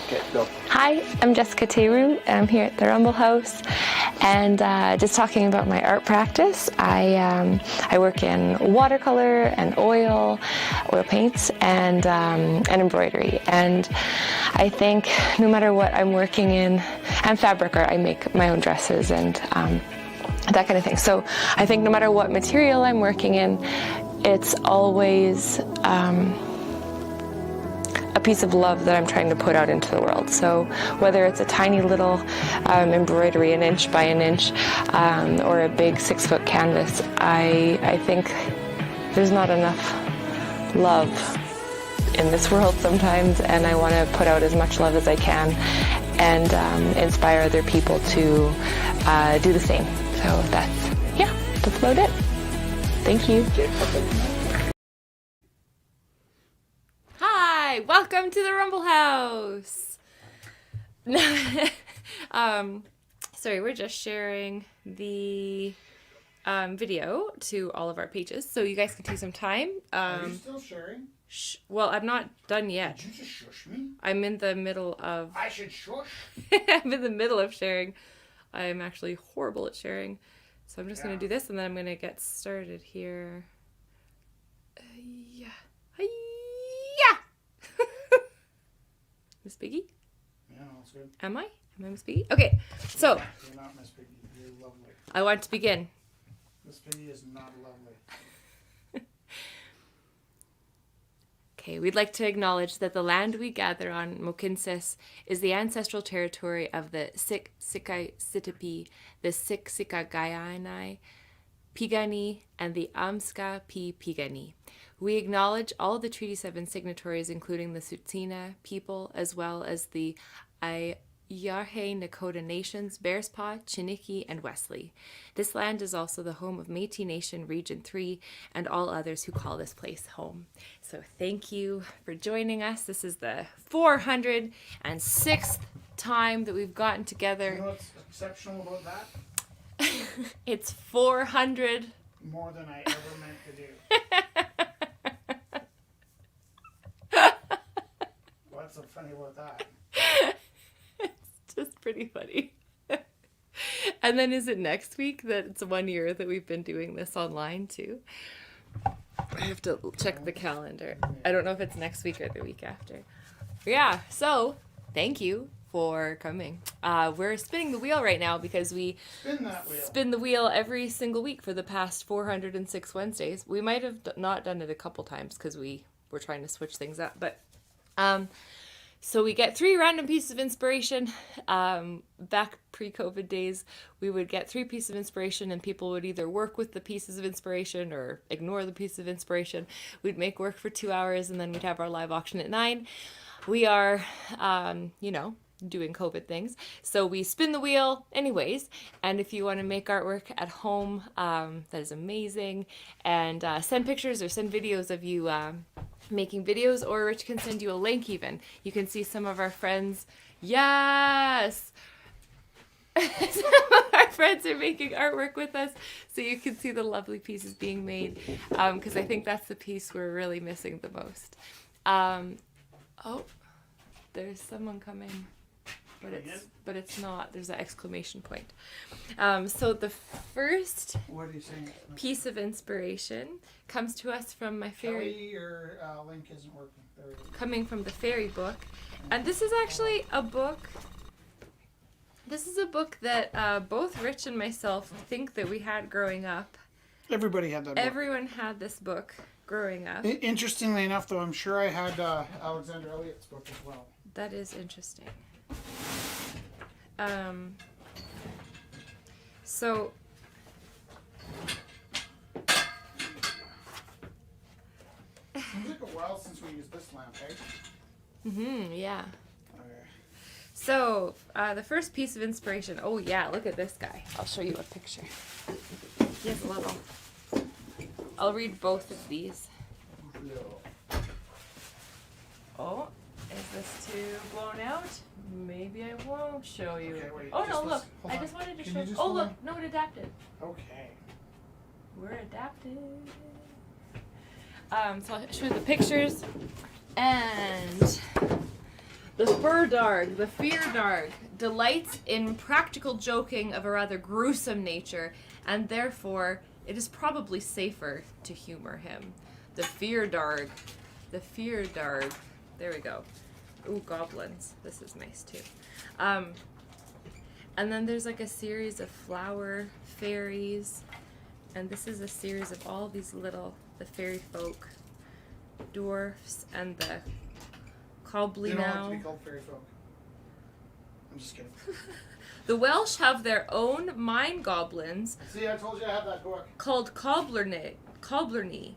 Okay, go. Hi, I'm Jessica Teru. I'm here at the Rumble House, and just talking about my art practice. I work in watercolor and oil paints, and embroidery. And I think no matter what I'm working in, and fabric art, I make my own dresses and that kind of thing. So I think no matter what material I'm working in, it's always a piece of love that I'm trying to put out into the world. So whether it's a tiny little embroidery, an inch by an inch, or a big 6-foot canvas, I think there's not enough love in this world sometimes, and I want to put out as much love as I can and inspire other people to do the same. So that's about it. Thank you. Hi, welcome to the Rumble House. Sorry, we're just sharing the video to all of our pages, so you guys can take some time. Are you still sharing? Well, I'm not done yet. Did you just shush me? I'm in the middle of... I should shush? I'm in the middle of sharing. I'm actually horrible at sharing. So I'm just going to do this, and then I'm going to get started here. Yeah. Miss Piggy? Yeah, that's good. Am I Miss Piggy? Okay, so... You're not Miss Piggy. You're lovely. I want to begin. Miss Piggy is not lovely. Okay, we'd like to acknowledge that the land we gather on, Mokinsis, is the ancestral territory of the Siksika Sitipi, the Siksika Gaianai, Pigani, and the Amska Pi Pigani. We acknowledge all the Treaty 7 signatories, including the Tsuut'ina people, as well as the Yarhe Nakota Nations, Bearspaw, Chiniki, and Wesley. This land is also the home of Métis Nation Region 3 and all others who call this place home. So thank you for joining us. This is the 406th time that we've gotten together. You know what's exceptional about that? It's 400. More than I ever meant to do. What's so funny about that? Just pretty funny. And then is it next week that it's 1 year that we've been doing this online too? I have to check the calendar. I don't know if it's next week or the week after. Yeah, so thank you for coming. We're spinning the wheel right now because we spin the wheel every single week for the past 406 Wednesdays. We might have not done it a couple times because we were trying to switch things up, but so we get 3 random pieces of inspiration. Back pre-COVID days, we would get 3 pieces of inspiration and people would either work with the pieces of inspiration or ignore the piece of inspiration. We'd make work for 2 hours and then we'd have our live auction at 9. We are, doing COVID things. So we spin the wheel anyways. And if you want to make artwork at home, that is amazing. And send pictures or send videos of you making videos, or Rich can send you a link even. You can see some of our friends. Yes! Some of our friends are making artwork with us, so you can see the lovely pieces being made, because I think that's the piece we're really missing the most. Oh, there's someone coming. But it's not. There's an exclamation point. So the first piece of inspiration comes to us from my fairy. Kelly, your link isn't working. There we go. Coming from the fairy book, and this is actually a book. This is a book that both Rich and myself think that we had growing up. Everybody had that book. Everyone had this book growing up. Interestingly enough, though, I'm sure I had Alexander Elliott's book as well. That is interesting. So Seems like a while since we used this lamp, eh? Yeah. Okay. So, the first piece of inspiration. Oh yeah, look at this guy. I'll show you a picture. He has a little. I'll read both of these. Oh, is this too blown out? Maybe I won't show you. Okay, wait, oh no, look. I on. just wanted to Can show. you just Oh hold look, on? no, it adapted. Okay. We're adapted. So I'll show you the pictures. And The furdarg, the feardarg, delights in practical joking of a rather gruesome nature, and therefore it is probably safer to humor him. The feardarg. There we go. Ooh, goblins. This is nice too. And then there's like a series of flower fairies, and this is a series of all these the fairy folk, dwarfs, and the cobbly They don't have now. to be called fairy folk. I'm just kidding. The Welsh have their own mine goblins. See, I told you I had that book. Called cobblerni.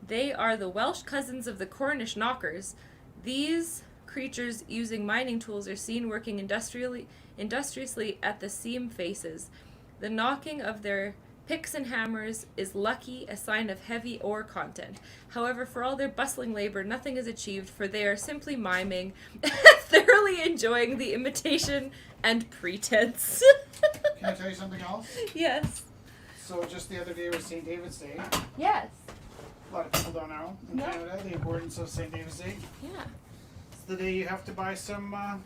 They are the Welsh cousins of the Cornish knockers. These creatures using mining tools are seen working industriously at the seam faces. The knocking of their picks and hammers is lucky, a sign of heavy ore content. However, for all their bustling labor, nothing is achieved, for they are simply miming, thoroughly enjoying the imitation and pretense. Can I tell you something else? Yes. So just the other day was St. David's Day. Yes. A lot of people don't know in No. Canada the importance of St. David's Day. Yeah. It's the day you have to buy some I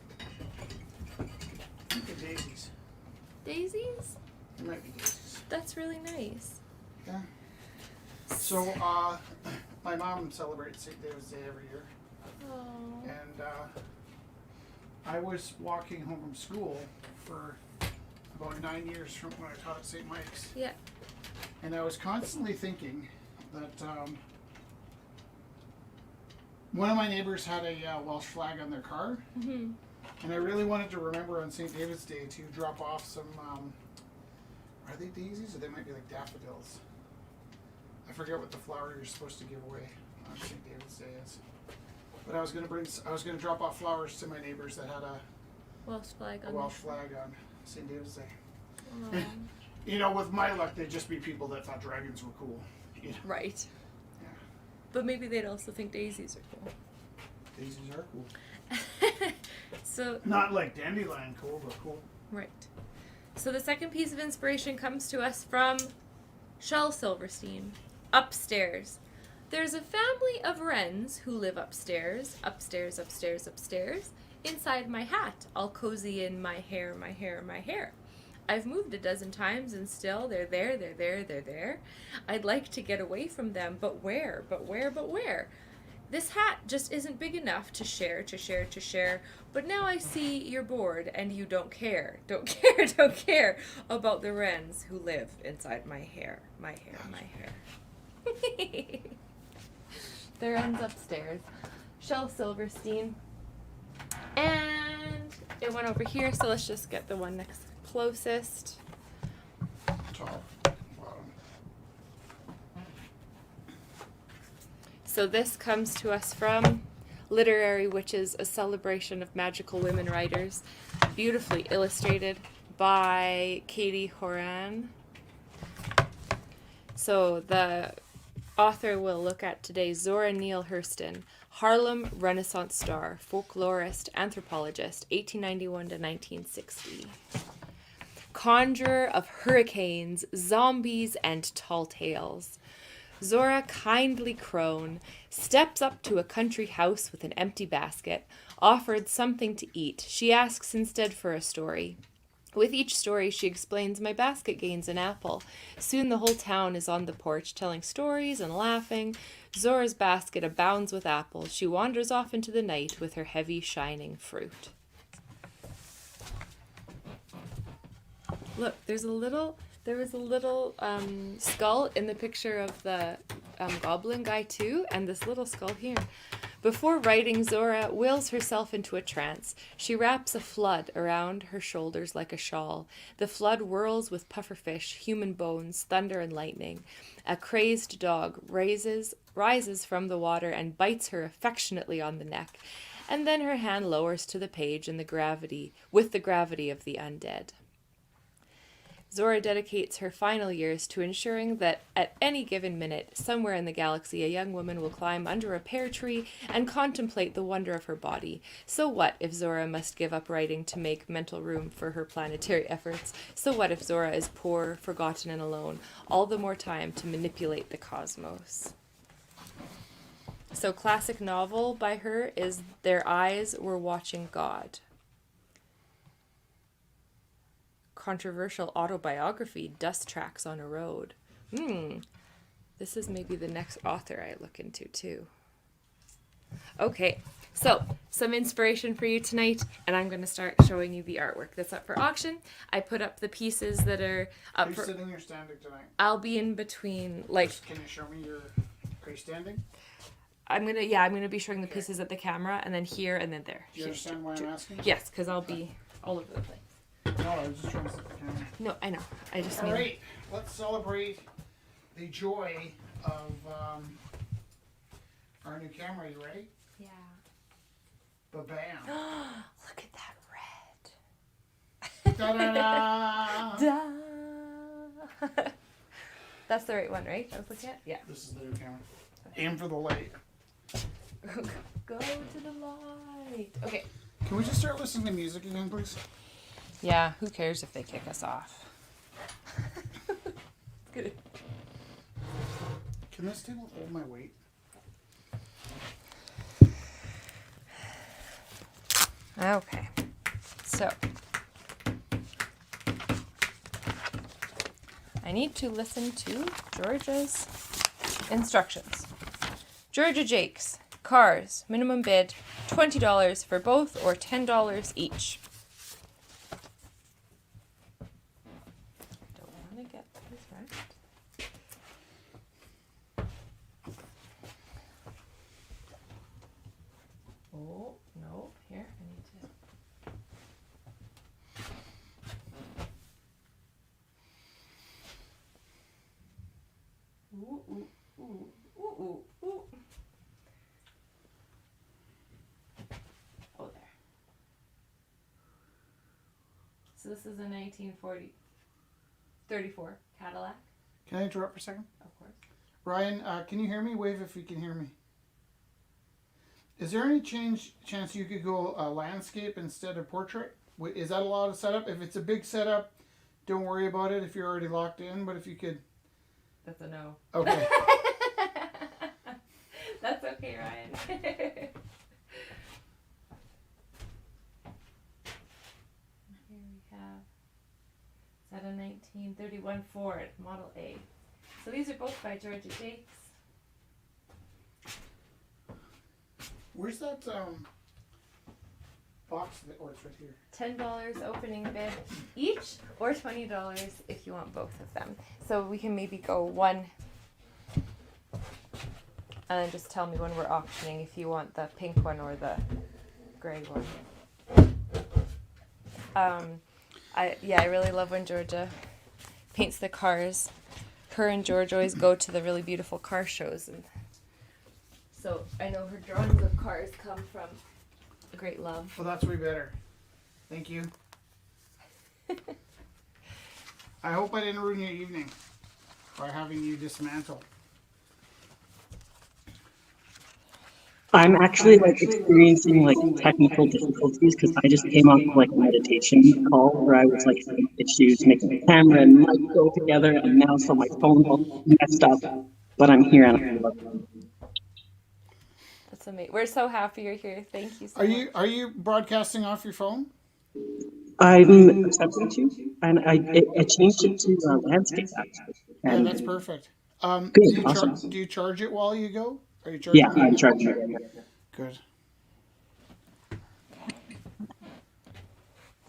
think they're daisies. Daisies? It might be daisies. That's really nice. Yeah. So my mom celebrates St. David's Day every year. Oh. And I was walking home from school for about 9 years from when I taught at St. Mike's. Yeah. And I was constantly thinking that one of my neighbors had a Welsh flag on their car. Mm-hmm. And I really wanted to remember on St. David's Day to drop off some, are they daisies or they might be like daffodils? I forget what the flower you're supposed to give away on St. David's Day is. But I was gonna drop off flowers to my neighbors that had a Welsh flag on Welsh flag on St. David's Day. there. You know, with my luck, they'd just be people that thought dragons were cool. You know? Right. Yeah. But maybe they'd also think daisies are cool. Daisies are cool. So, Not like dandelion cool, but cool. right. So the second piece of inspiration comes to us from Shel Silverstein. Upstairs. There's a family of wrens who live upstairs, upstairs, upstairs, upstairs, inside my hat, all cozy in my hair, my hair, my hair. I've moved a dozen times and still they're there, they're there, they're there. I'd like to get away from them, but where, but where, but where? This hat just isn't big enough to share, to share, to share. But now I see you're bored and you don't care, don't care, don't care about the wrens who live inside my hair, my hair, my hair. The wrens upstairs. Shel Silverstein. And it went over here, so let's just get the one next closest. Top, bottom. So this comes to us from Literary Witches, a celebration of magical women writers, beautifully illustrated by Katie Horan. So the author we'll look at today, Zora Neale Hurston, Harlem Renaissance star, folklorist, anthropologist, 1891 to 1960. Conjurer of hurricanes, zombies, and tall tales. Zora, kindly crone, steps up to a country house with an empty basket. Offered something to eat, she asks instead for a story. With each story, she explains, my basket gains an apple. Soon the whole town is on the porch, telling stories and laughing. Zora's basket abounds with apples. She wanders off into the night with her heavy, shining fruit. Look, there was a little skull in the picture of the goblin guy too, and this little skull here. Before writing, Zora wills herself into a trance. She wraps a flood around her shoulders like a shawl. The flood whirls with pufferfish, human bones, thunder and lightning. A crazed dog rises from the water and bites her affectionately on the neck, and then her hand lowers to the page with the gravity of the undead. Zora dedicates her final years to ensuring that at any given minute, somewhere in the galaxy, a young woman will climb under a pear tree and contemplate the wonder of her body. So what if Zora must give up writing to make mental room for her planetary efforts? So what if Zora is poor, forgotten, and alone? All the more time to manipulate the cosmos. So classic novel by her is Their Eyes Were Watching God. Controversial autobiography, Dust Tracks on a Road. This is maybe the next author I look into too. Okay, so some inspiration for you tonight, and I'm going to start showing you the artwork that's up for auction. I put up the pieces that are up Are you for... sitting or standing tonight? I'll be in between, like... Can you show me your... Are you standing? I'm gonna be showing the pieces at the camera, and then here, and then there. Do you understand why I'm asking? Yes, because I'll be all over the place. No, I was just trying to set the camera. No, I know. I just All mean... right, let's celebrate the joy of our new camera. You ready? Yeah. Ba-bam. Look at that red. Da-da-da! Da. That's the right one, right? I was looking at? Yeah. This is the new camera. Aim for the light. Go to the light. Okay. Can we just start listening to music again, please? Yeah, who cares if they kick us off? Good. Can this table hold my weight? Okay. So, I need to listen to Georgia's instructions. Georgia Jakes, cars, minimum bid $20 for both or $10 each. Don't want to get these right. Oh, no, here, I need to. Ooh, ooh, ooh, ooh, ooh, ooh. Oh, there. So this is a 34 Cadillac, Can I interrupt for a second? of course. Ryan, can you hear me? Wave if you can hear me. Is there any chance you could go landscape instead of portrait? Is that allowed to set up? If it's a big setup, don't worry about it if you're already locked in. But if you could... That's a no. Okay. That's okay, Ryan. Here we have, is that a 1931 Ford Model A? So these are both by Georgia Jakes. Where's that box? Oh, it's right here. $10 opening bid each, or $20 if you want both of them. So we can maybe go one, and then just tell me when we're auctioning if you want the pink one or the gray one. I really love when Georgia paints the cars. Her and George always go to the really beautiful car shows, and so I know her drawings of cars come from a great love. Well, that's way better. Thank you. I hope I didn't ruin your evening by having you dismantle. I'm actually experiencing technical difficulties because I just came off a meditation call where I was having issues making the camera and mic go together, and now so my phone's all messed up. But I'm here and I love it. That's amazing. We're so happy you're here. Thank you so much. Are you broadcasting off your phone? I'm attempting to, and I changed it to landscape actually. Yeah, that's perfect. Good, awesome. Do you charge it while you go? Are you charging? Yeah, I'm charging it right now. Good.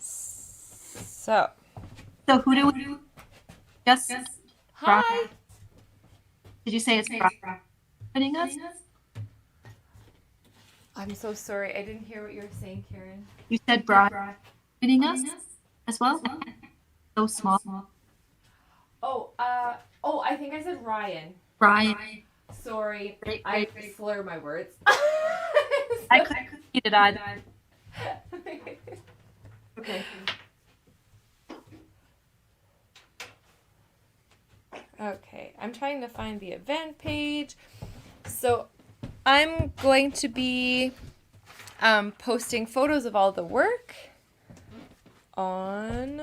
So who do we do? Yes. hi. Did you say it's Brock opening us? I'm so sorry. I didn't hear what you were saying, Karen. You said Brock opening us as well? So small. Oh, I think I said Ryan. Brian. Sorry, Right. I slur my words. I couldn't get it either. Okay. Okay, I'm trying to find the event page. So I'm going to be posting photos of all the work on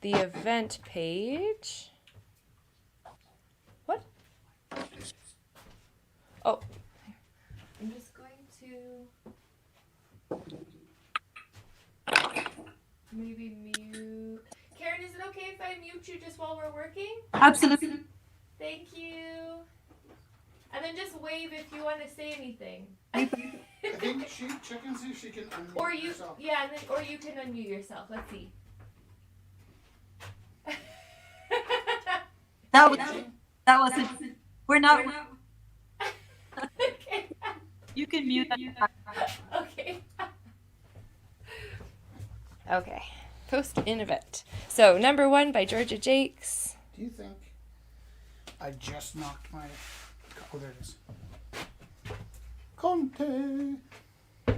the event page. What? Oh, I'm just going to maybe mute. Karen, is it okay if I mute you just while we're working? Absolutely. Thank you. And then just wave if you want to say anything. I think check and see if she can unmute Or you, herself. yeah, and then, or you can unmute yourself. Let's see. That was it. We're not. Okay. You can mute. Okay. Okay. Post in event. So number 1 by Georgia Jakes. Do you think I just knocked my... Oh, there it is. Conte! I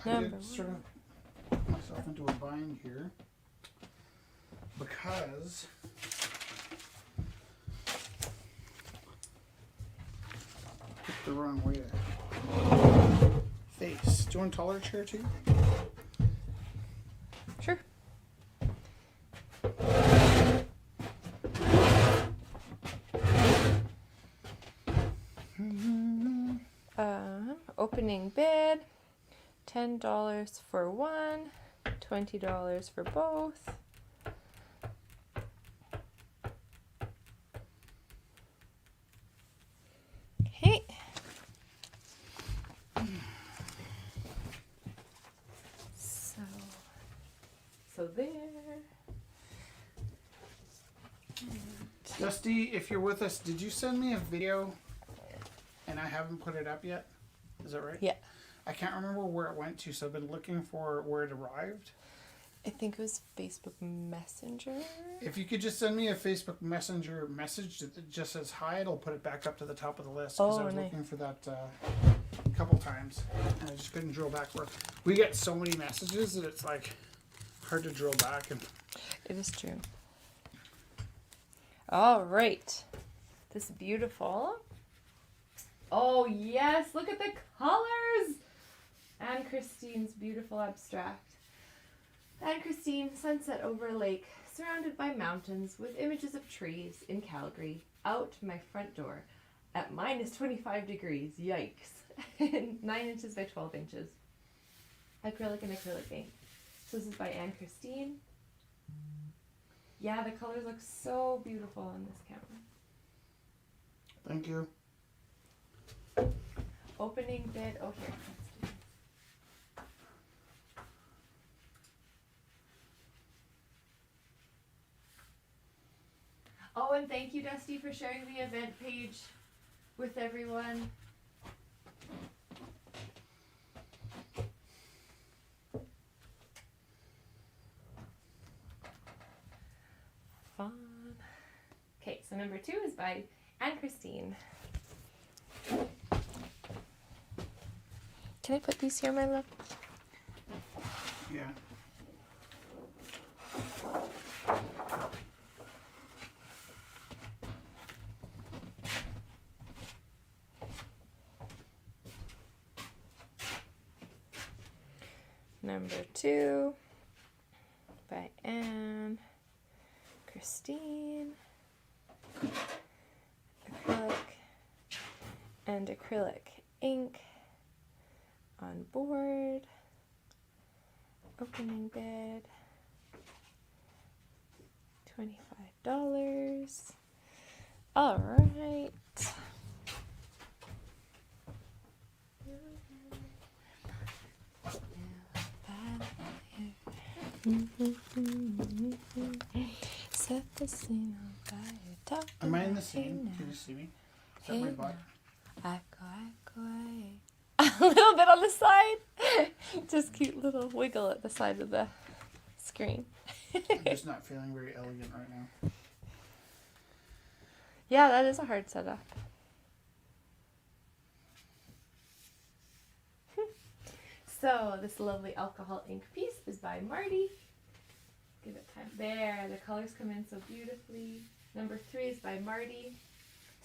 Number did sort of put myself into a bind here because I picked the wrong way to face. Do you want a taller chair too? Sure. Opening bid, $10 for one, $20 for both. Okay. So there. Dusty, if you're with us, did you send me a video and I haven't put it up yet? Is that right? Yeah. I can't remember where it went to, so I've been looking for where it arrived. I think it was Facebook Messenger. If you could just send me a Facebook Messenger message that just says hi, it'll put it back up to the top of the list. Because I was looking for that a couple times, and I just couldn't drill back. We get so many messages that it's like hard to drill back. And It is true. All right. This is beautiful. Oh, yes. Look at the colors. Anne Christine's beautiful abstract. Anne Christine, sunset over a lake, surrounded by mountains with images of trees in Calgary, out my front door at minus 25 degrees. Yikes. 9 inches by 12 inches. Acrylic and acrylic ink. So this is by Anne Christine. Yeah, the colors look so beautiful on this camera. thank you. Opening bid. Oh, here. Let's do this. Oh, and thank you, Dusty, for sharing the event page with everyone. Fun. Okay, so number 2 is by Anne Christine. Can I put these here, my love? Yeah. Number 2 by Anne Christine. Acrylic and acrylic ink on board. Opening bid $25. All right. Set the scene on fire. Am I in the scene? Can you see me? Is that my butt? A little bit on the side. Just cute little wiggle at the side of the screen. I'm just not feeling very elegant right now. Yeah, that is a hard setup. So this lovely alcohol ink piece is by Marty. Give it time. There, the colors come in so beautifully. Number 3 is by Marty.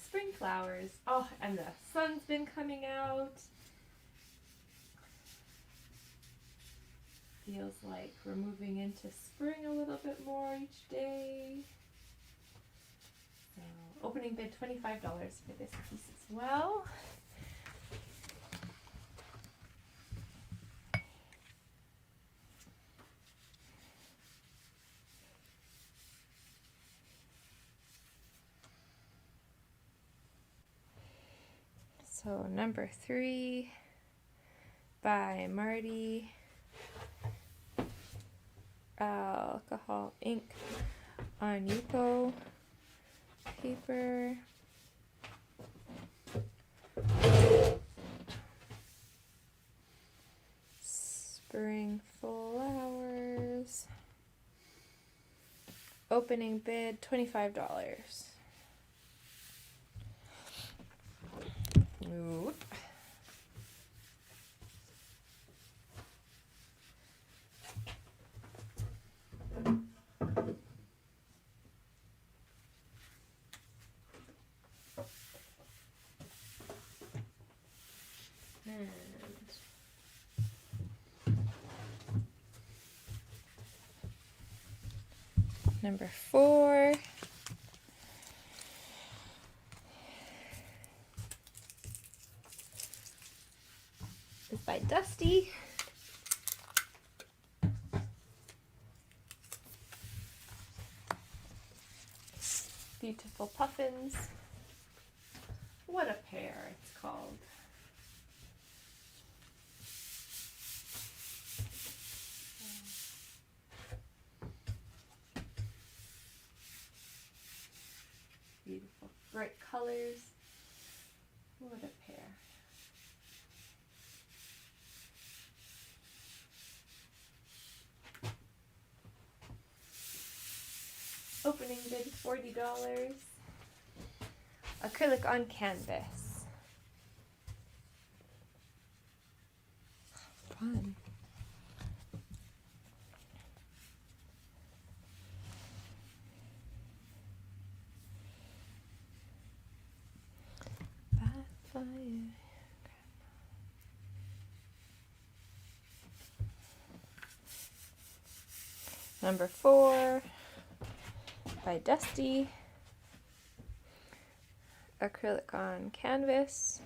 Spring flowers. Oh, and the sun's been coming out. Feels like we're moving into spring a little bit more each day. So, opening Opening bid $25 for this piece as well. So number 3 by Marty. Alcohol ink on Yupo paper. Spring flowers. Opening bid $25. Ooh. Number 4. Is by Dusty. Beautiful puffins. What a pair it's called. Beautiful bright colors. What a pair. Opening bid $40. Acrylic on canvas. Fun. Fire. Number 4 by Dusty. Acrylic on canvas.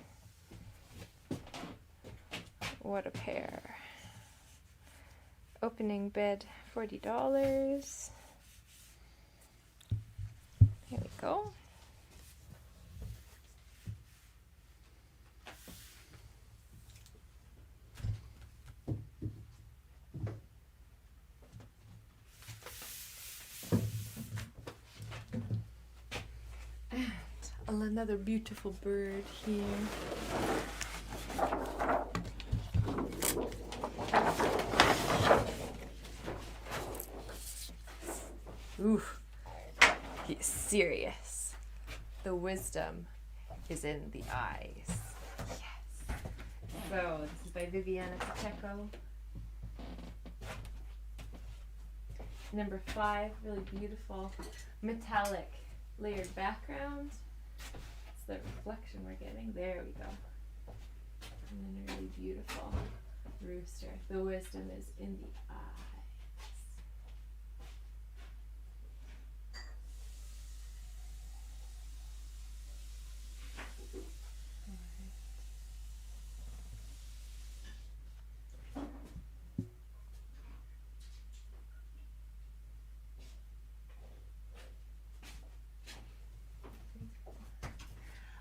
What a pair. Opening bid $40. Here we go. Another beautiful bird here. Ooh, he's serious. The wisdom is in the eyes. Yes. So this is by Viviana Pacheco. Number 5, really beautiful metallic layered background. It's the reflection we're getting. There we go. And then a really beautiful rooster. The wisdom is in the eyes.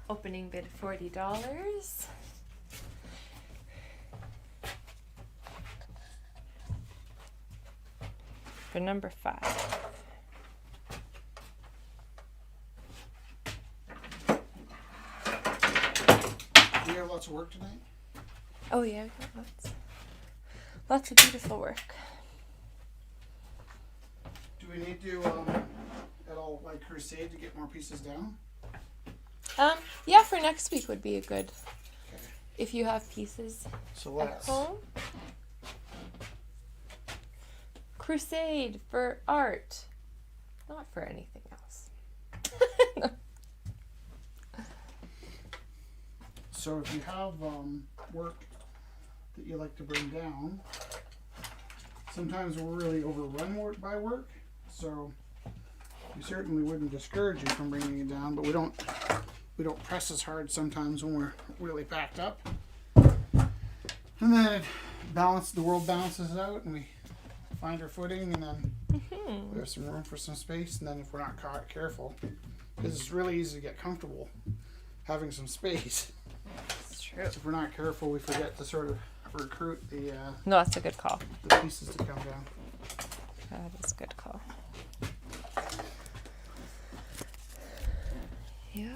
Opening bid $40. For number 5. Do you have lots of work tonight? Oh yeah, we've got lots of beautiful work. Do we need to at all like crusade to get more pieces down? Yeah, for next week would be a good, Okay. if you have pieces So at let's. home. Crusade for art, not for anything else. So if you have work that you like to bring down, sometimes we're really overrun by work. So you certainly wouldn't discourage you from bringing it down, but we don't press as hard sometimes when we're really packed up. And then the world balances out, and we find our footing, and then we have some room for some space. And then if we're not careful, because it's really easy to get comfortable having some space. It's true. So if we're not careful, we forget to sort of recruit the No, that's a good call. pieces to come down. That is a good call. Yeah.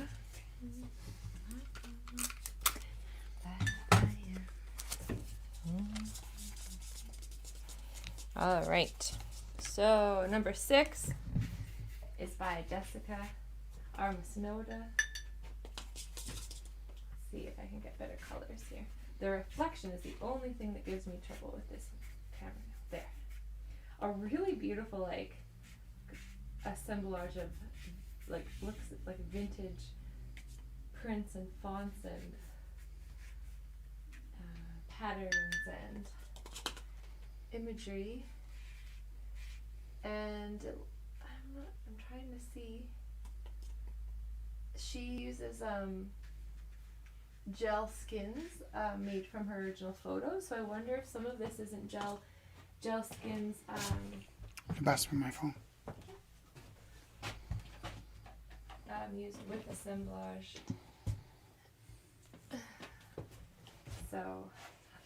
All right. So number 6 is by Jessica Armasnoda. Let's see if I can get better colors here. The reflection is the only thing that gives me trouble with this camera. There. A really beautiful, like, assemblage of, like, looks like vintage prints and fonts and patterns and imagery. And I'm trying to see. She uses gel skins made from her original photos. So I wonder if some of this isn't gel skins. Pass me my phone. Used with assemblage. So,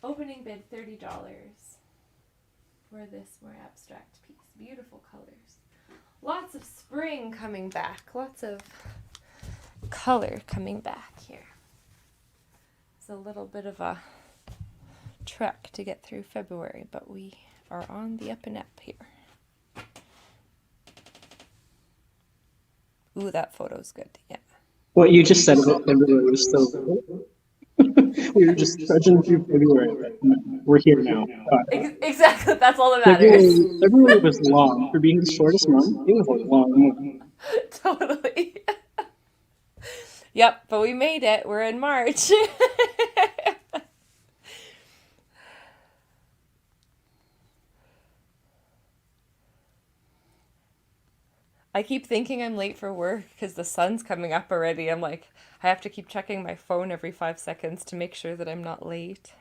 opening bid $30 for this more abstract piece. Beautiful colors. Lots of spring coming back. Lots of color coming back here. It's a little bit of a trek to get through February, but we are on the up and up here. Ooh, that photo's good. Yeah. What you just said about February was so cool. We were just trudging through February, but we're here now. Exactly. That's all that matters. February was long. For being the shortest month, it was a long month. Totally. Yep, but we made it. We're in March. I keep thinking I'm late for work because the sun's coming up already. I'm like, I have to keep checking my phone every 5 seconds to make sure that I'm not late.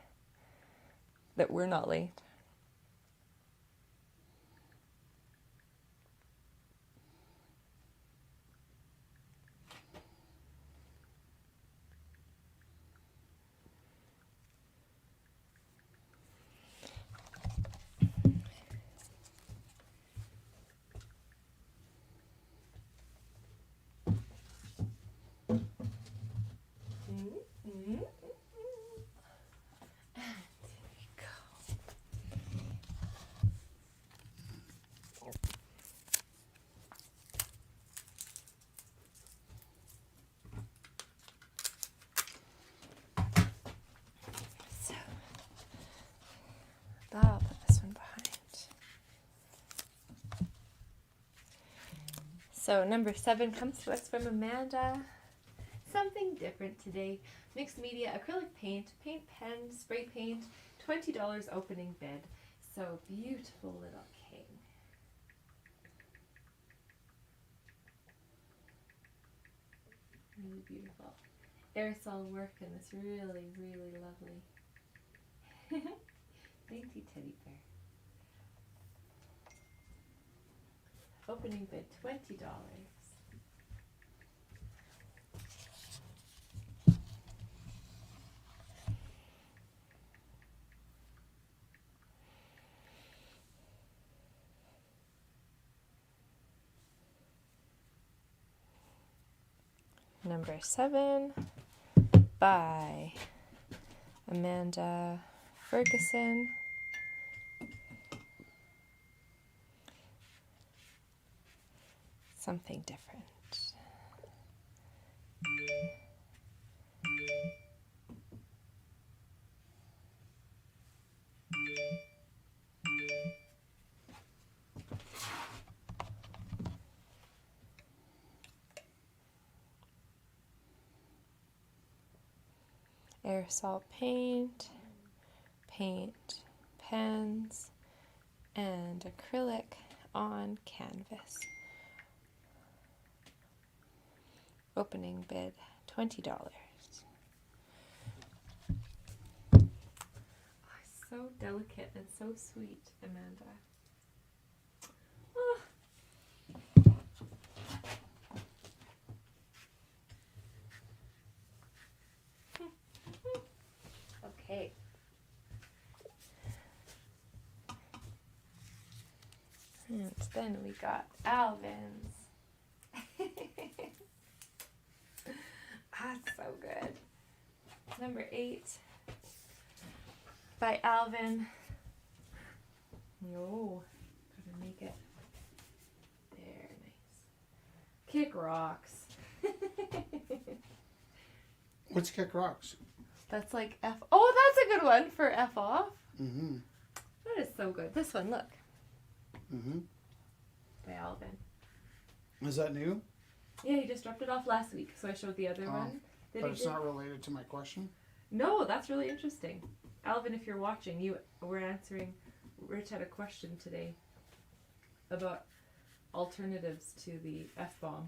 That we're not late. I'll put this one behind. So number 7 comes to us from Amanda. Something different today. Mixed media, acrylic paint, paint pen, spray paint, $20 opening bid. So beautiful little king. Really beautiful. Aerosol work in this really, really lovely dainty teddy bear. Opening bid $20. Number 7 by Amanda Ferguson. Something different. Aerosol paint, paint pens, and acrylic on canvas. Opening bid $20. So delicate and so sweet, Amanda. Ah. Okay. And then we got Alvin's. That's so good. Number 8 by Alvin. No, gotta make it there. Nice. Kick rocks. What's Kick Rocks? That's like F. Oh, that's a good one for F off. Mm-hmm. That is so good. This one, look. Mm-hmm. By Alvin. Is that new? Yeah, he just dropped it off last week, so I showed the other one. But it's not related to my question? No, that's really interesting. Alvin, if you're watching, you were answering. Rich had a question today about alternatives to the F-bomb.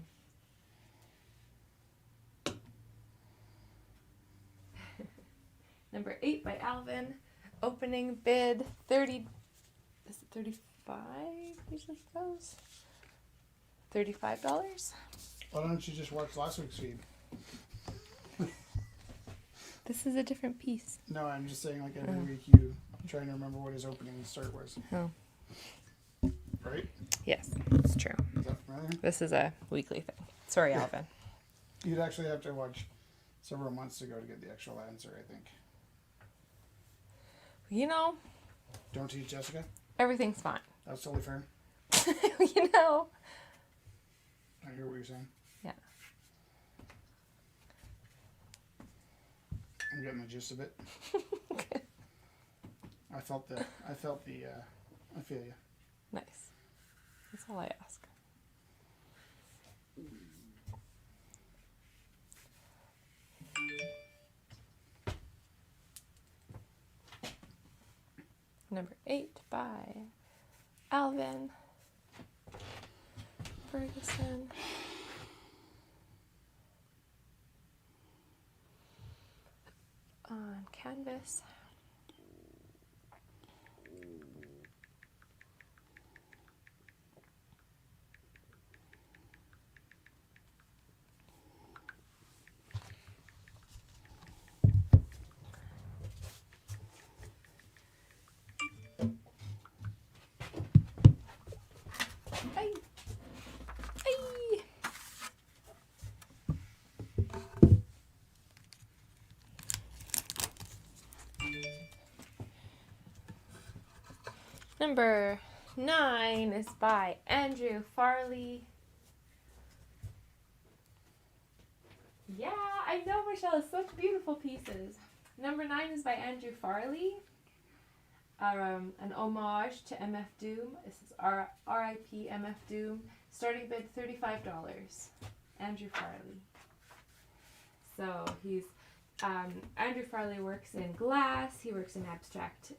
Number 8 by Alvin. Opening bid 30. Is it 35? Usually goes. $35. Why don't you just watch last week's feed? This is a different piece. No, I'm just saying, like, every week you trying to remember what his opening start was. Oh. Right? Yes, it's true. Is that familiar? This is a weekly thing. Sorry, Alvin. You'd actually have to watch several months ago to get the actual answer, I think. You know, Don't teach Jessica? everything's fine. That's totally fair. You know. I hear what you're saying. Yeah. I'm getting the gist of it. I feel you. Nice. That's all I ask. Number 8 by Alvin Ferguson. On canvas. Ay. Ay. Number 9 is by Andrew Farley. Yeah, I know, Michelle. Such beautiful pieces. Number 9 is by Andrew Farley. An homage to MF Doom. This is R.I.P. MF Doom. Starting bid $35. Andrew Farley. So he's Andrew Farley works in glass. He works in abstract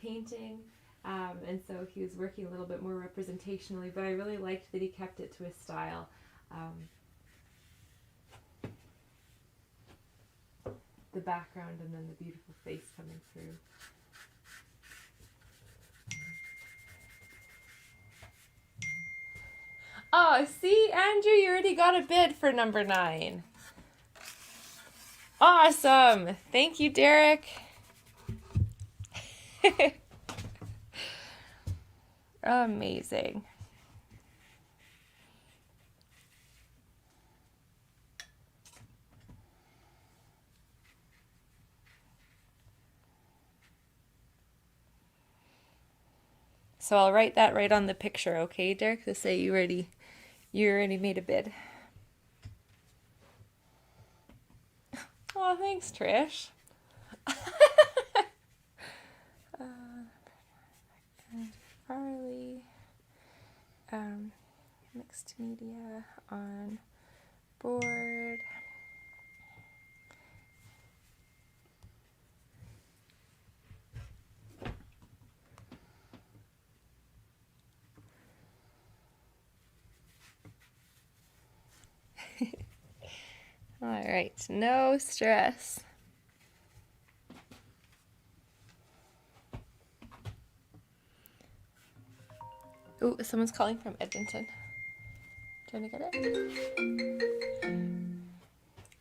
painting, and so he was working a little bit more representationally. But I really liked that he kept it to his style. The background and then the beautiful face coming through. Oh, see, Andrew, you already got a bid for number 9. Awesome. Thank you, Derek. Amazing. So I'll write that right on the picture, okay, Derek? To say you already made a bid. Oh, thanks, Trish. Farley, mixed media on board. All right, no stress. Ooh, someone's calling from Edmonton. Do you want to get it?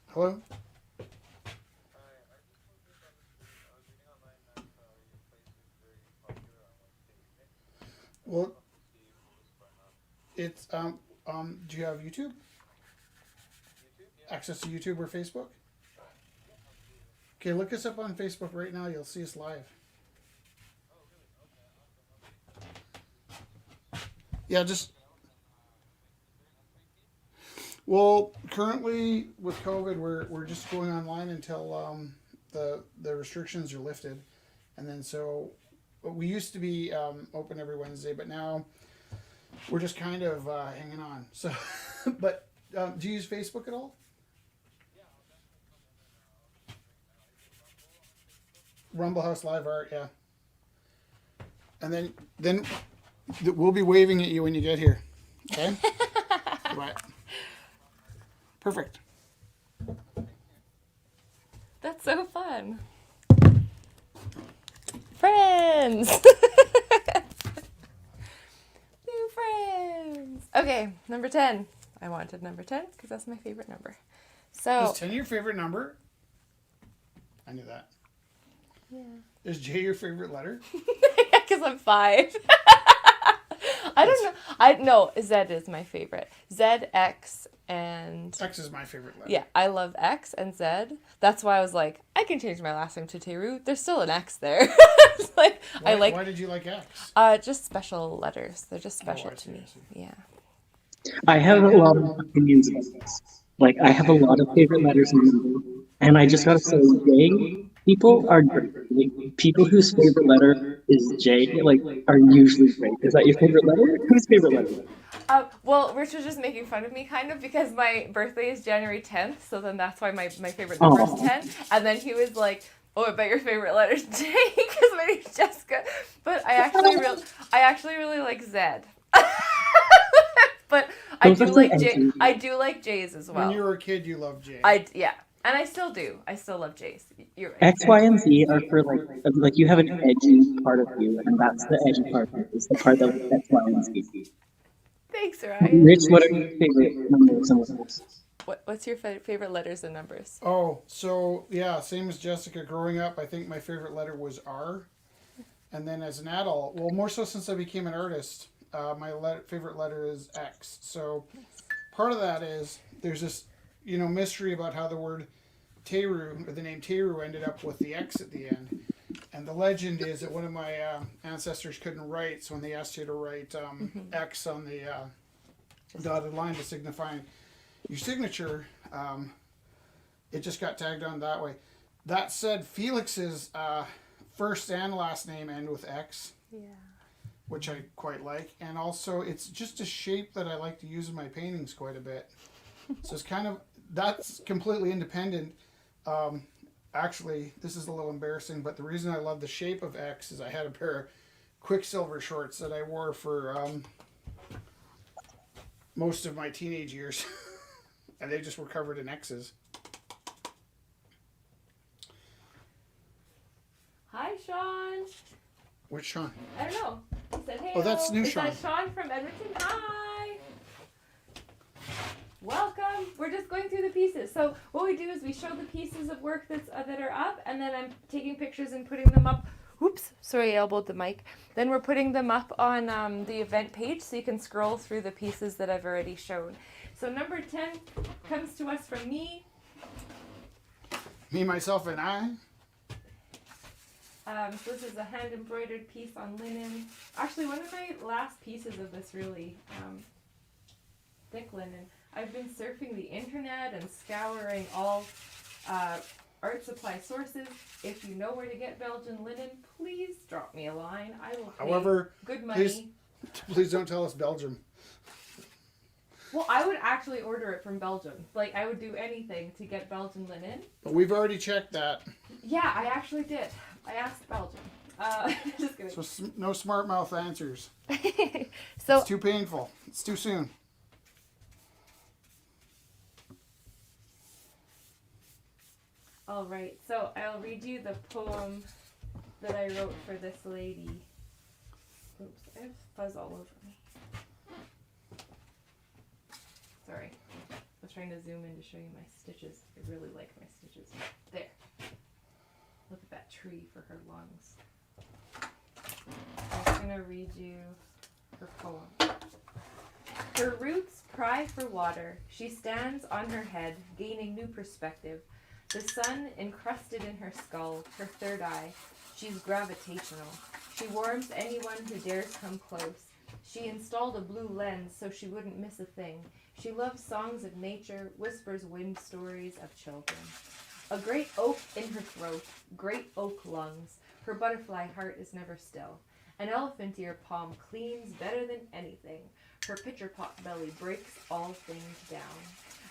Hello? Well, it's do you have YouTube? Access to YouTube or Facebook? Okay, look us up on Facebook right now. You'll see us live. Yeah, just. Well, currently with COVID, we're just going online until the restrictions are lifted, and then so we used to be open every Wednesday, but now we're just kind of hanging on. So, but do you use Facebook at all? Rumble House Live Art, yeah. And then we'll be waving at you when you get here. Okay. Right. Perfect. That's so fun. Friends. New friends. Okay, number 10. I wanted number 10 because that's my favorite number. So Is 10 your favorite number? I knew that. yeah. Is J your favorite letter? Because I'm 5. I don't know. Z is my favorite. Z, X, and X is my favorite letter. yeah, I love X and Z. That's why I was like, I can change my last name to Teru. There's still an X there. It's like Why did you like X? just special letters. They're just special I to see, me. I see. Yeah. I have a lot of opinions about this. Like, I have a lot of favorite letters in number, and I just gotta say, J people are great. Like, people whose favorite letter is J, like, are usually great. Is that your favorite letter? Whose favorite letter? Well, Rich was just making fun of me kind of because my birthday is January 10th, so then that's why my favorite number is 10. And then he was like, "Oh, I bet your favorite letter is J because my name's Jessica." But I actually really like Z. But I Those do are so like J. edgy. I do like J's as well. When you were a kid, you loved J. Yeah, and I still do. I still love J's. You're right. X, Y, and Z are for like you have an edgy part of you, and that's the edgy part. It's the part that was X, Y, and Z. Thanks, Ryan. Rich, what are your favorite numbers and letters? What's your favorite letters and numbers? Oh, so yeah, same as Jessica. Growing up, I think my favorite letter was R. And then as an adult, well, more so since I became an artist, my favorite letter is X. So part of that is there's this, mystery about how the word Teru, or the name Teru, ended up with the X at the end. And the legend is that one of my ancestors couldn't write, so when they asked you to write X on the dotted line to signify your signature, it just got tagged on that way. That said, Felix's first and last name end with X. Yeah. Which I quite like. And also, it's just a shape that I like to use in my paintings quite a bit. So it's that's completely independent. Actually, this is a little embarrassing, but the reason I love the shape of X is I had a pair of Quicksilver shorts that I wore for most of my teenage years. And they just were covered in X's. Hi, Sean. Which Sean? I don't know. He said, "Hey." Oh, that's new Sean. Is that Sean from Edmonton? Hi. Welcome. We're just going through the pieces. So what we do is we show the pieces of work that are up, and then I'm taking pictures and putting them up. Oops, sorry, I elbowed the mic. Then we're putting them up on the event page, so you can scroll through the pieces that I've already shown. So number 10 comes to us from me. Me, myself, and I. So this is a hand-embroidered piece on linen. Actually, one of my last pieces of this really thick linen. I've been surfing the internet and scouring all art supply sources. If you know where to get Belgian linen, please drop me a line. I will pay good money. Please don't tell us Belgium. Well, I would actually order it from Belgium. Like, I would do anything to get Belgian linen. But we've already checked that. Yeah, I actually did. I asked Belgium. Just kidding. So no smart mouth answers. So it's too painful. It's too soon. All right, so I'll read you the poem that I wrote for this lady. Oops, I have fuzz all over me. Sorry, I was trying to zoom in to show you my stitches. I really like my stitches. There. Look at that tree for her lungs. I'm just gonna read you her poem. Her roots pry for water. She stands on her head, gaining new perspective. The sun encrusted in her skull, her third eye. She's gravitational. She warms anyone who dares come close. She installed a blue lens so she wouldn't miss a thing. She loves songs of nature, whispers wind stories of children. A great oak in her throat, great oak lungs. Her butterfly heart is never still. An elephant ear palm cleans better than anything. Her pitcher pot belly breaks all things down.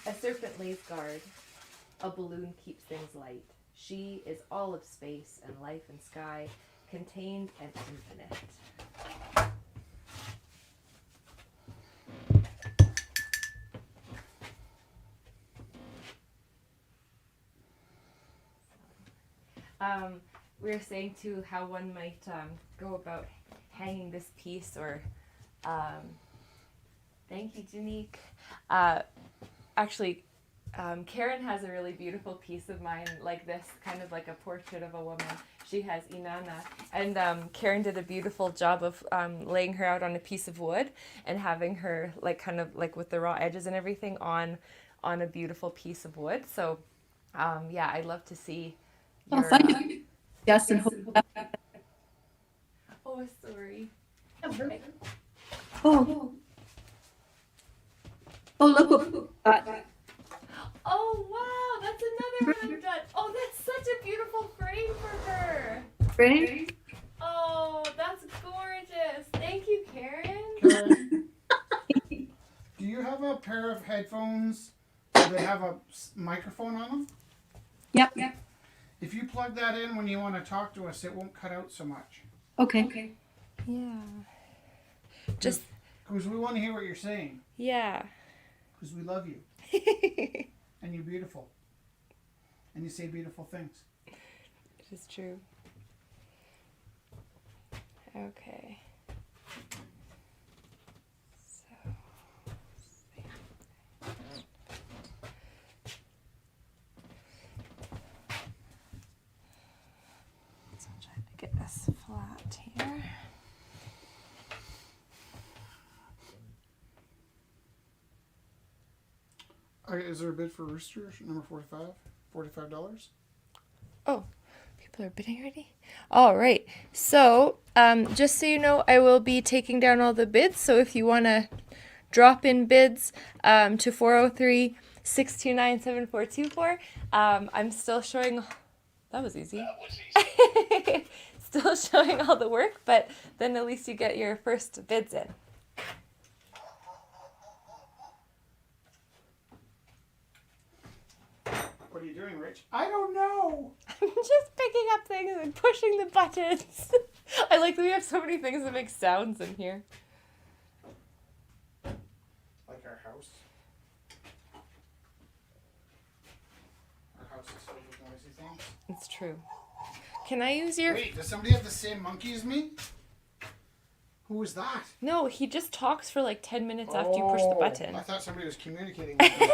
A serpent lays guard. A balloon keeps things light. She is all of space and life and sky, contained and infinite. We were saying too how one might go about hanging this piece, or thank you, Janique. Actually, Karen has a really beautiful piece of mine like this, kind of like a portrait of a woman. She has Inanna, and Karen did a beautiful job of laying her out on a piece of wood and having her like kind of like with the raw edges and everything on a beautiful piece of wood. So yeah, I'd love to see your, Thank you. Yes, and oh, sorry. oh, look what that. Oh wow, that's another one I've done. Oh, that's such a beautiful frame for her. Frame? Oh, that's gorgeous. Thank you, Karen. Karen, do you have a pair of headphones that have a microphone on them? Yep. If you plug that in when you want to talk to us, it won't cut out so much. Okay. Yeah. Just Because we want to hear what you're saying. yeah. Because we love you. And you're beautiful. And you say beautiful things. It is true. Okay. So, I'm trying to get this flat here. Is there a bid for Rooster number 45? $45? Oh, people are bidding already? All right. So, just so you know, I will be taking down all the bids. So if you want to drop in bids to 403-629-7424, I'm still showing. That was easy. Still showing all the work, but then at least you get your first bids in. What are you doing, Rich? I don't know. I'm just picking up things and pushing the buttons. I like that we have so many things that make sounds in here. Like our house. Our house is filled with noisy things. It's true. Can I use your... Wait, does somebody have the same monkey as me? Who was that? No, he just talks for like 10 minutes after you push the button. I thought somebody was communicating with me.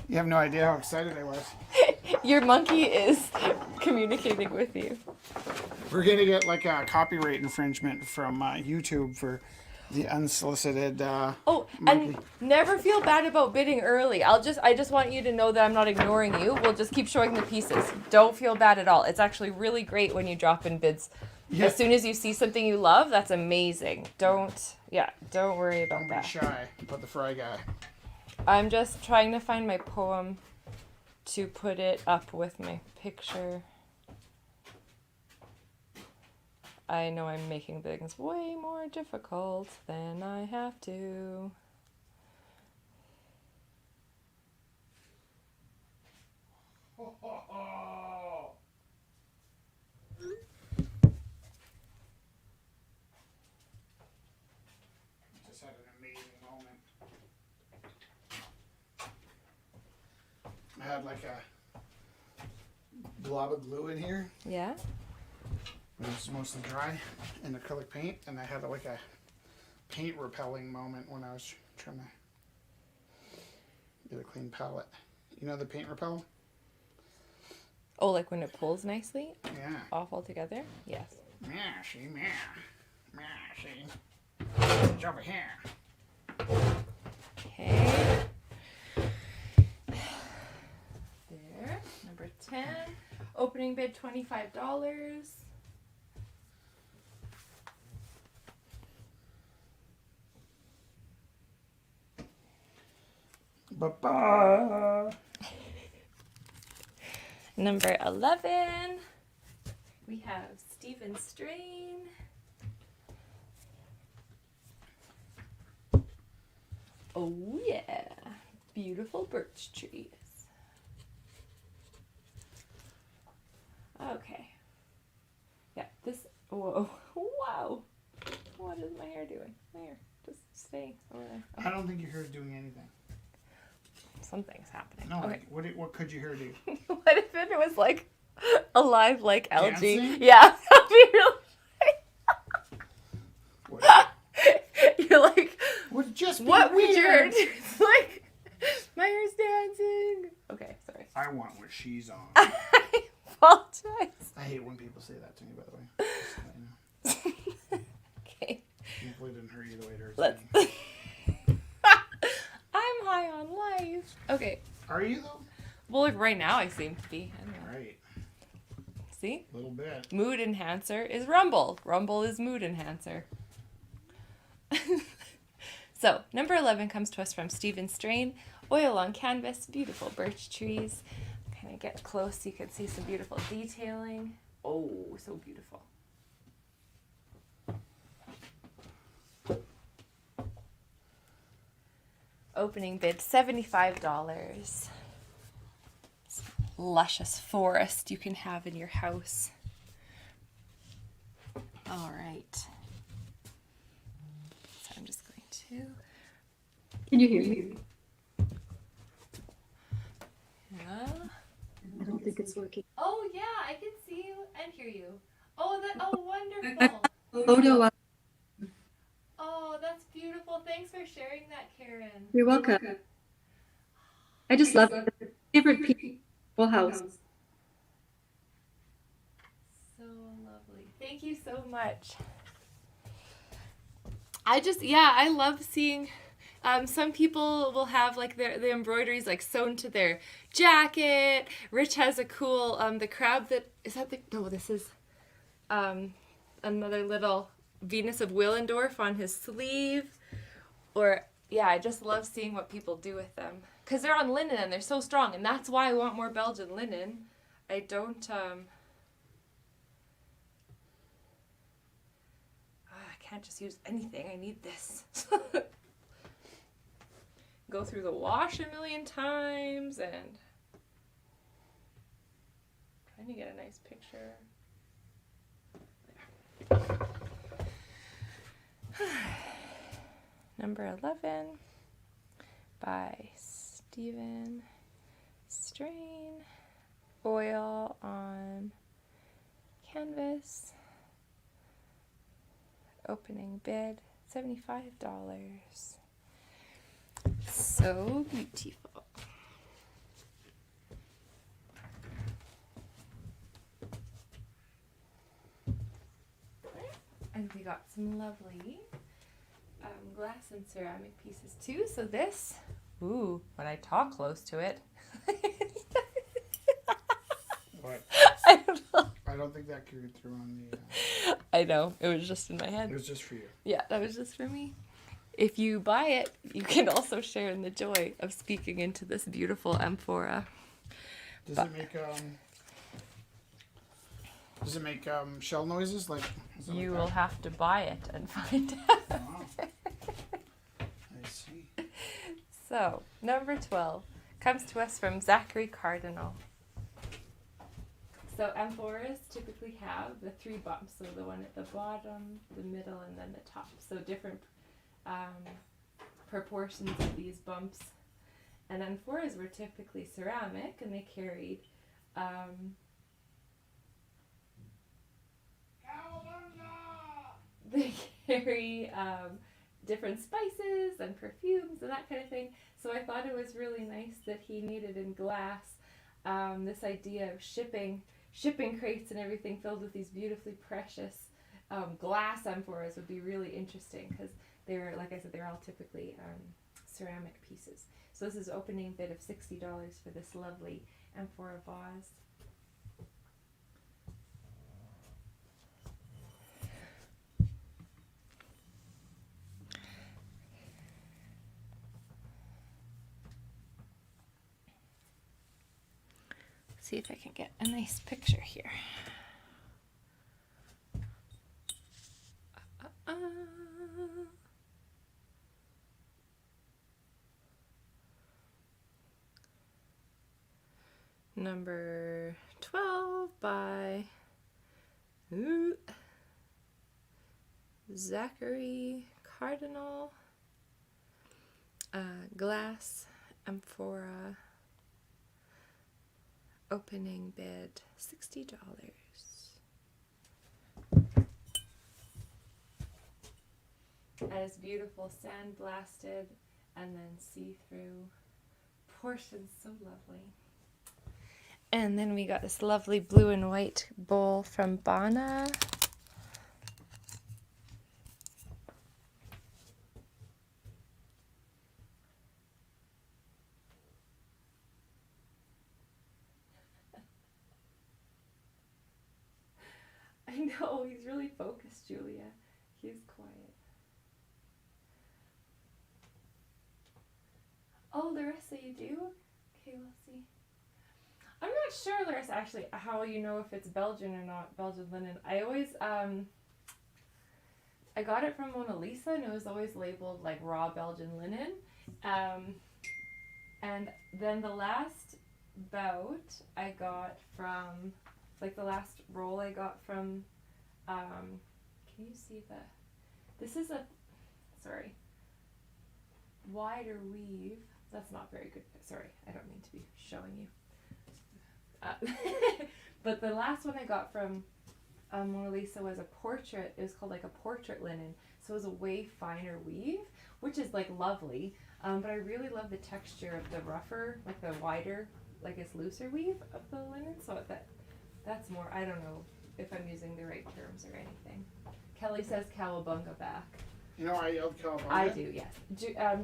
You have no idea how excited I was. Your monkey is communicating with you. We're going to get like a copyright infringement from YouTube for the unsolicited Oh, monkey. and never feel bad about bidding early. I just want you to know that I'm not ignoring you. We'll just keep showing the pieces. Don't feel bad at all. It's actually really great when you drop in bids. Yeah. As soon as you see something you love, that's amazing. Don't worry about Don't be that. shy about the fry guy. I'm just trying to find my poem to put it up with my picture. I know I'm making things way more difficult than I have to. Just had an amazing moment. I had like a glob of glue in here. Yeah. It was mostly dry and acrylic paint, and I had like a paint repelling moment when I was trying to get a clean palette. You know the paint repel? Oh, like when it pulls nicely Yeah. off altogether? Yes. Mashy, mashy. It's over here. Okay. There. Number 10. Opening bid $25. Ba-ba. Number 11. We have Stephen Strain. Oh yeah. Beautiful birch trees. Okay. Yeah, this, whoa, wow. What is my hair doing? My hair just staying over there. I don't think your hair is doing anything. Something's happening. No, Okay. what could your hair do? What if it was like alive like algae? Dancing? Yeah, that'd be really What? You're like, Would just be what would your hair weird. do? It's like, my hair's dancing. Okay, sorry. I want what she's on. I apologize. I hate when people say that to me, by the way. Just to let you know. Okay, Hopefully it didn't hurt you the way it hurts let's. me. I'm high on life. Okay, Are you though? well, like right now I seem to be. I don't know. Right. See? A little bit. Mood enhancer is Rumble. Rumble is mood enhancer. So, number 11 comes to us from Stephen Strain. Oil on canvas, beautiful birch trees. Kind of get close so you can see some beautiful detailing. Oh, so beautiful. Opening bid $75. Luscious forest you can have in your house. All right. So I'm just going to. Can you hear me? Yeah. I don't think it's working. Oh yeah, I can see you and hear you. Oh, wonderful. Photo. Oh, that's beautiful. Thanks for sharing that, Karen. You're welcome. I just love it. Favorite people house. So lovely. Thank you so much. I love seeing. Some people will have like the embroideries like sewn to their jacket. Rich has a cool the crab that is that the no this is another little Venus of Willendorf on his sleeve. Or yeah, I just love seeing what people do with them because they're on linen and they're so strong, and that's why I want more Belgian linen. I don't I can't just use anything. I need this. Go through the wash a million times and trying to get a nice picture. Number 11 by Stephen Strain. Oil on canvas. Opening bid $75. So beautiful. And we got some lovely glass and ceramic pieces too. So this, ooh, when I talk close to it. What? I don't know. I don't think that carried through on the. I know, it was just in my head. It was just for you. Yeah, that was just for me. If you buy it, you can also share in the joy of speaking into this beautiful amphora. Does it make shell noises like? Is it You like will that? have to buy it and find out. Oh. I see. So, number 12 comes to us from Zachary Cardinal. So, amphoras typically have the 3 bumps. So, the one at the bottom, the middle, and then the top. So, different proportions of these bumps. And amphoras were typically ceramic, and they carried they carry different spices and perfumes and that kind of thing. So I thought it was really nice that he made it in glass. This idea of shipping crates and everything filled with these beautifully precious glass amphoras would be really interesting because they're, like I said, they're all typically ceramic pieces. So this is opening bid of $60 for this lovely amphora vase. See if I can get a nice picture here. Number 12 by Zachary Cardinal. Glass amphora. Opening bid $60. And it's beautiful, sandblasted, and then see-through portions, so lovely. And then we got this lovely blue and white bowl from Bana. I know, he's really focused, Julia. He's quiet. Oh, Larissa, you do? Okay, we'll see. I'm not sure, Larissa, actually, how you know if it's Belgian or not, Belgian linen. I always, I got it from Mona Lisa, and it was always labeled, like, raw Belgian linen. And then the last bout I got from, like, the last roll I got from, can you see this is a, sorry, wider weave. That's not very good. Sorry, I don't mean to be showing you. But the last one I got from Mona Lisa was a portrait. It was called like a portrait linen. So it was a way finer weave, which is like lovely. But I really love the texture of the rougher, like the wider, like it's looser weave of the linen. So that's more, I don't know if I'm using the right terms or anything. Kelly says cowabunga back. You know I yelled cowabunga? I do, yes.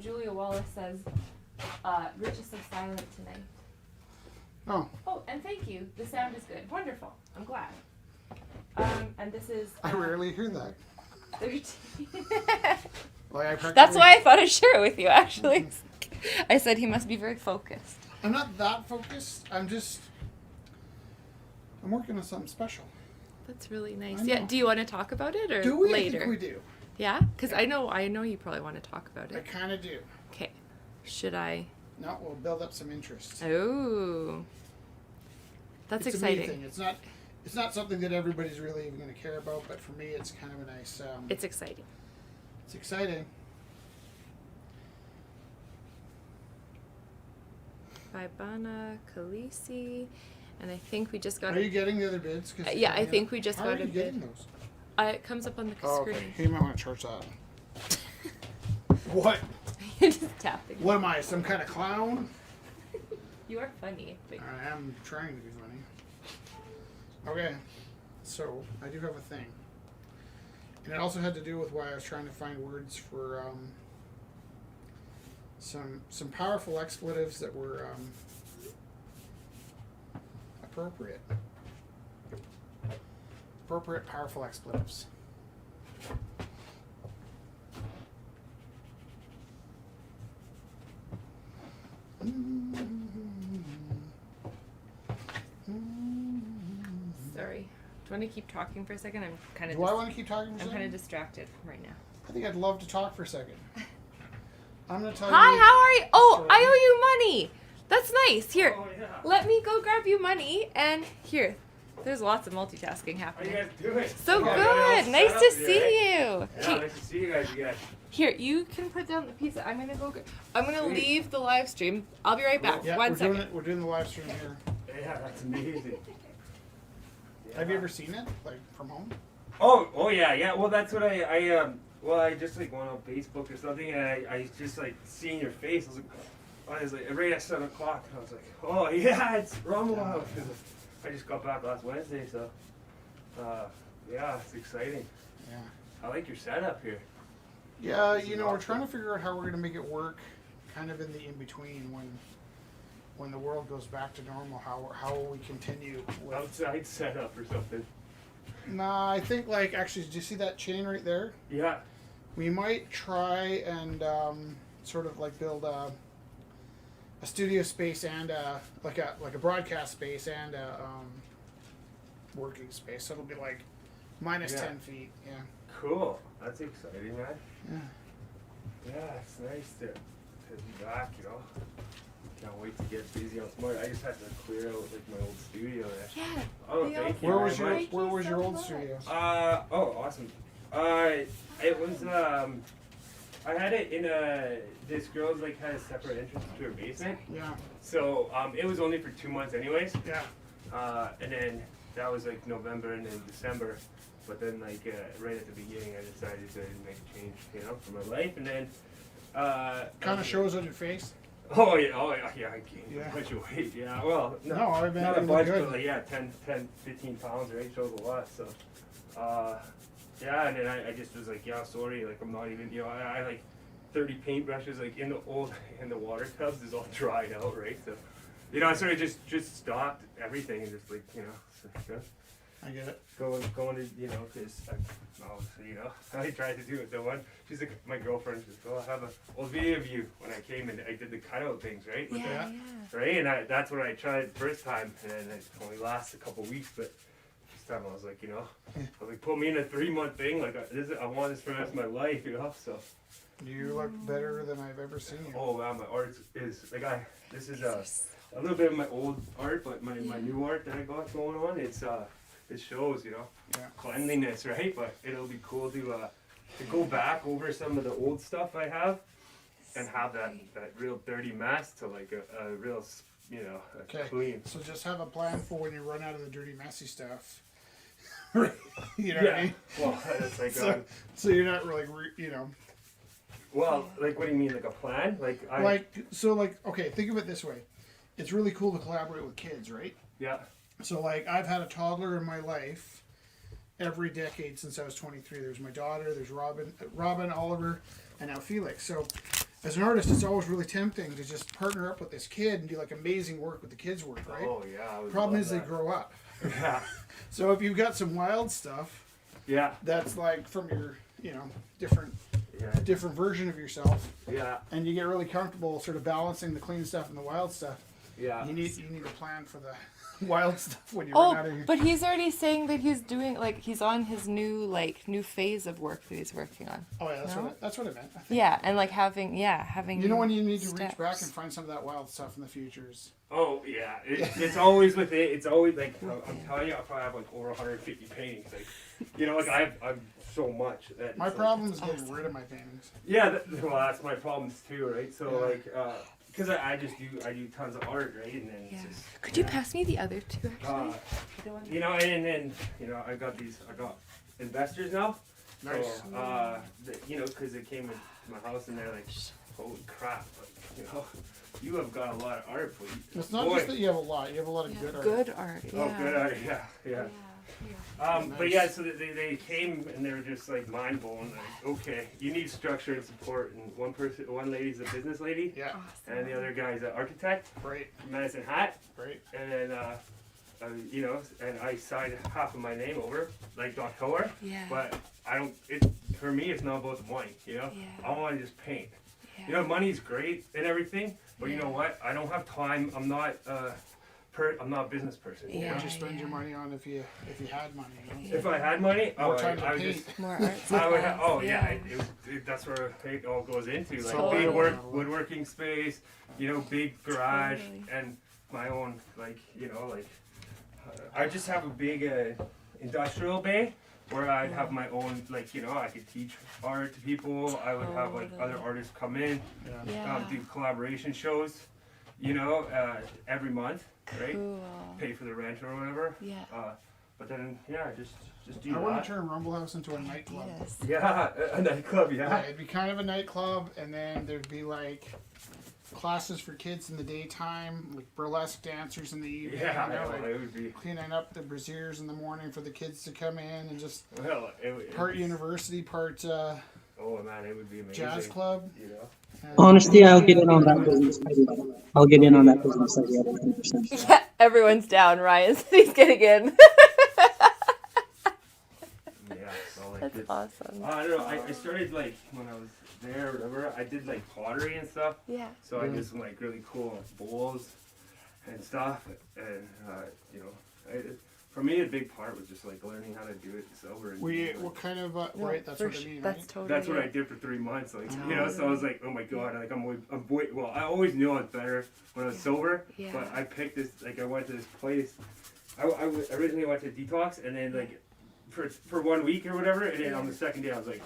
Julia Wallace says, Rich is so silent tonight. Oh. Oh, and thank you. The sound is good. Wonderful. I'm glad. And this is... I rarely hear that. 13. Like That's why I thought I'd share it with you, actually. I said he must be very focused. I'm not that focused. I'm working on something special. That's really nice. I Yeah. know. Do you want to talk about it or Do we? later? I think we do. Yeah? Because I know you probably want to talk about I it. kind of do. Okay. Should I? No, we'll build up some interest. Oh. That's It's exciting. a me thing. It's not something that everybody's really even going to care about, but for me, it's kind of a nice. It's exciting. It's exciting. By Bana Khaleesi. And I think we just got Are you getting the other bids? yeah, I think we just How got are a you getting bid. those? It comes up on the Oh, screen. okay. You might want to charge that. What? You're just tapping. What am I? Some kind of clown? You are funny. But... I am trying to be funny. Okay, so I do have a thing, and it also had to do with why I was trying to find words for some powerful expletives that were appropriate. Appropriate, powerful expletives. Sorry. Do you want to keep talking for a second? I'm kind of. Do I want to keep talking for a I'm kind of second? distracted right now. I think I'd love to talk for a second. I'm going to tell you. Hi, how are you? Oh, story. I owe you money. That's nice. Here, Oh, yeah. let me go grab you money. And here, there's lots of multitasking How happening. you guys doing? So Oh, I got it all good. set Nice up to here, see eh? you. Yeah, Here, nice to see you guys again. here, you can put down the pizza. I'm gonna go. I'm gonna Sweet. leave the live stream. I'll be right back. Yeah, One we're second. doing it. We're doing the live stream here. Yeah, that's amazing. Have you ever seen it, like from home? Oh yeah. Well, that's what I just like went on Facebook or something, and I just like seeing your face. I was like right at 7 o'clock, and I was like, oh yeah, it's Rumble House. 'Cause I just got back last Wednesday, so yeah, it's exciting. Yeah. I like your setup here. Yeah, This is we're awesome. trying to figure out how we're going to make it work, kind of in the in between when the world goes back to normal. How will we continue? With... Outside setup or something. Nah, I think actually, did you see that chain right there? Yeah. We might try and sort of build a studio space and like a broadcast space and a working space. So it'll be like minus Yeah. 10 feet. Yeah. Cool. That's exciting, man. Yeah. Yeah, it's nice to be back, Can't wait to get busy on tomorrow. I just had to clear out my old studio there. Yeah. Oh, they thank all- you. Where was very your much. Where was your so old much. studio? Oh, awesome. It was I had it in this girl's had a separate entrance to her basement. Yeah. So it was only for 2 months anyways. Yeah. And then that was November and then December. But then right at the beginning I decided to make a change, for my life. And then Kind of shows on your face. Oh yeah, I gained Yeah. a bunch of weight. Yeah, well, No, I mean, not a it bunch, looked but good. 10, 15 pounds, right? Shows a lot. So, yeah, and then I just was sorry, I'm not even, I like 30 paintbrushes, in the water tubs is all dried out, right? So, I sort of just stopped everything and just I get it. going to, because obviously, I tried to do it. The one, she's my girlfriend, she's I have an old video of you when I came and I did the cutout things, right? With Yeah, the- Right, and that's what I tried the first time, and then it only lasted a couple weeks, but this time I was like, put me in a 3-month thing, I want this for the rest of my life, so. You look better than I've ever seen you. Oh wow, my art is, this is a little bit of my old art, but my new art that I got going on, it shows, Yeah. cleanliness, right? But it'll be cool to go back over some of the old stuff I have and have that real dirty mess to a real, Okay. clean. So just have a plan for when you run out of the dirty, messy stuff. Right. You know what I mean? Well, it's So you're not really, well, what do you mean, a plan? Okay, think of it this way. It's really cool to collaborate with kids, right? Yeah. So I've had a toddler in my life every decade since I was 23. There's my daughter, there's Robin, Oliver, and now Felix. So as an artist, it's always really tempting to just partner up with this kid and do amazing work with the kids' work, right? Oh yeah. I would Problem love is they that. grow up. Yeah. So if you've got some wild stuff Yeah. that's from your, Yeah. different version of yourself, Yeah. and you get really comfortable sort of balancing the clean stuff and the wild stuff, Yeah. you need a plan for the wild stuff when you run out of Oh, here. but he's already saying that he's doing he's on his new phase of work that he's working on. Oh yeah, that's what I meant. I think. Yeah, and having. You know when you need to reach steps. back and find some of that wild stuff in the futures. Oh yeah, it's always with it. It's always I'm telling you, I probably have over 150 paintings. I've so much. That My it's problem is getting rid of my paintings. Yeah, well, that's my problems too, right? So because I do tons of art, right? And then Yeah. it's just, Could you pass me the other two actually? and then I got investors now. Nice. So because they came into my house and they're like, holy crap, you have got a lot of art, but It's not just that you have a lot; you have a lot of good art. Good art. Yeah. Oh, good art, yeah. But Nice. yeah, so they came and they were just mind blown. Okay, you need structure and support. And one lady's a business lady, Yeah, and the other guy's an architect, great, Medicine Hat. great. And then and I signed half of my name over, .color. Yeah. But I don't. For me, it's not about the money. Yeah. I want to just paint. Yeah. Money's great and everything, but you know what? I don't have time. I'm not. I'm not a business person. Yeah. What'd you spend your money on if you had money? You know? If I had money, More time to I would paint. just. More art. I would have, supplies, that's where it all goes into. So Big good. woodworking space, big garage, Totally. and my own, I just have a big industrial bay where I'd have my own, I could teach art to people. I would have, other artists come in, Yeah. do collaboration shows, every month, right? Cool. Pay for the rent or whatever. Yeah. But then, yeah, just do I want that. to turn Rumble House into a nightclub. Yes. Yeah, a nightclub, Yeah, yeah. it'd be kind of a nightclub, and then there'd be like classes for kids in the daytime, like burlesque dancers in the evening. Yeah, you know, well, like it would be, cleaning up the braziers in the morning for the kids to come in, and just well, it part university, part oh man, it would be amazing. jazz club. You know? And Honestly, I'll get in on that business idea. I'll get in on that business idea 100%. Yeah, everyone's down. Ryan's he's getting in. Yeah, so like That's it's, awesome. I don't know. I started like when I was there, or whatever. I did like pottery and stuff. Yeah. So I did some like really cool bowls and stuff, and you know, for me a big part was just like learning how to do it sober. And, what kind of No, right? That's for what I mean. That's Right? totally. that's what I it. did for 3 months, like you know. So I was like, oh my god, like well, I always knew I was better when I was sober, Yeah. but I picked this. Like I went to this place. I originally went to detox, and then like for 1 week or whatever, and then on the second day I was like,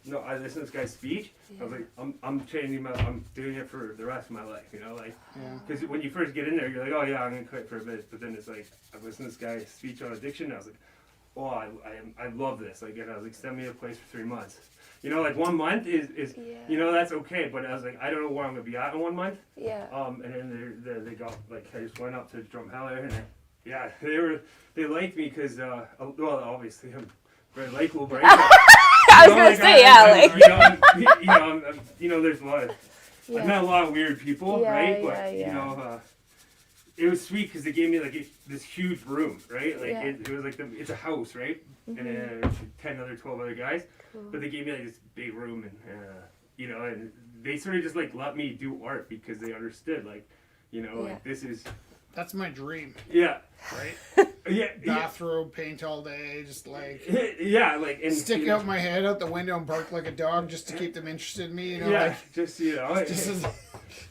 no, I listened to this guy's speech. I was like, I'm changing I'm doing it for the rest of my life, you know, like, Yeah. because when you first get in there, you're like, oh yeah, I'm gonna quit for a bit, but then it's like, I listened to this guy's speech on addiction, and I was like, oh, I love this, like, and I was like, send me a place for 3 months, you know, like 1 month is Yeah. you know, that's okay, but I was like, I don't know where I'm gonna be at in 1 month, Yeah. and then they got like, I just went up to Drumheller, and yeah, they liked me because well, obviously I'm very likable, right? I was gonna say, yeah, you know, there's a lot of, I've met a lot of weird people, Yeah, right? But yeah, yeah. you know, it was sweet because they gave me like this huge room, right? Like Yeah. it was like it's a house, right? And then 12 other guys, but they gave me like this big room, and you know, and they sort of just like let me do art because they understood, like, you know, Yeah. like this is, That's my dream, yeah, right? yeah, Bathrobe, paint all day, just like yeah, like, and stick you know, out my head out the window and bark like a dog just to keep them interested in me. You know, yeah, like just, you know, this is,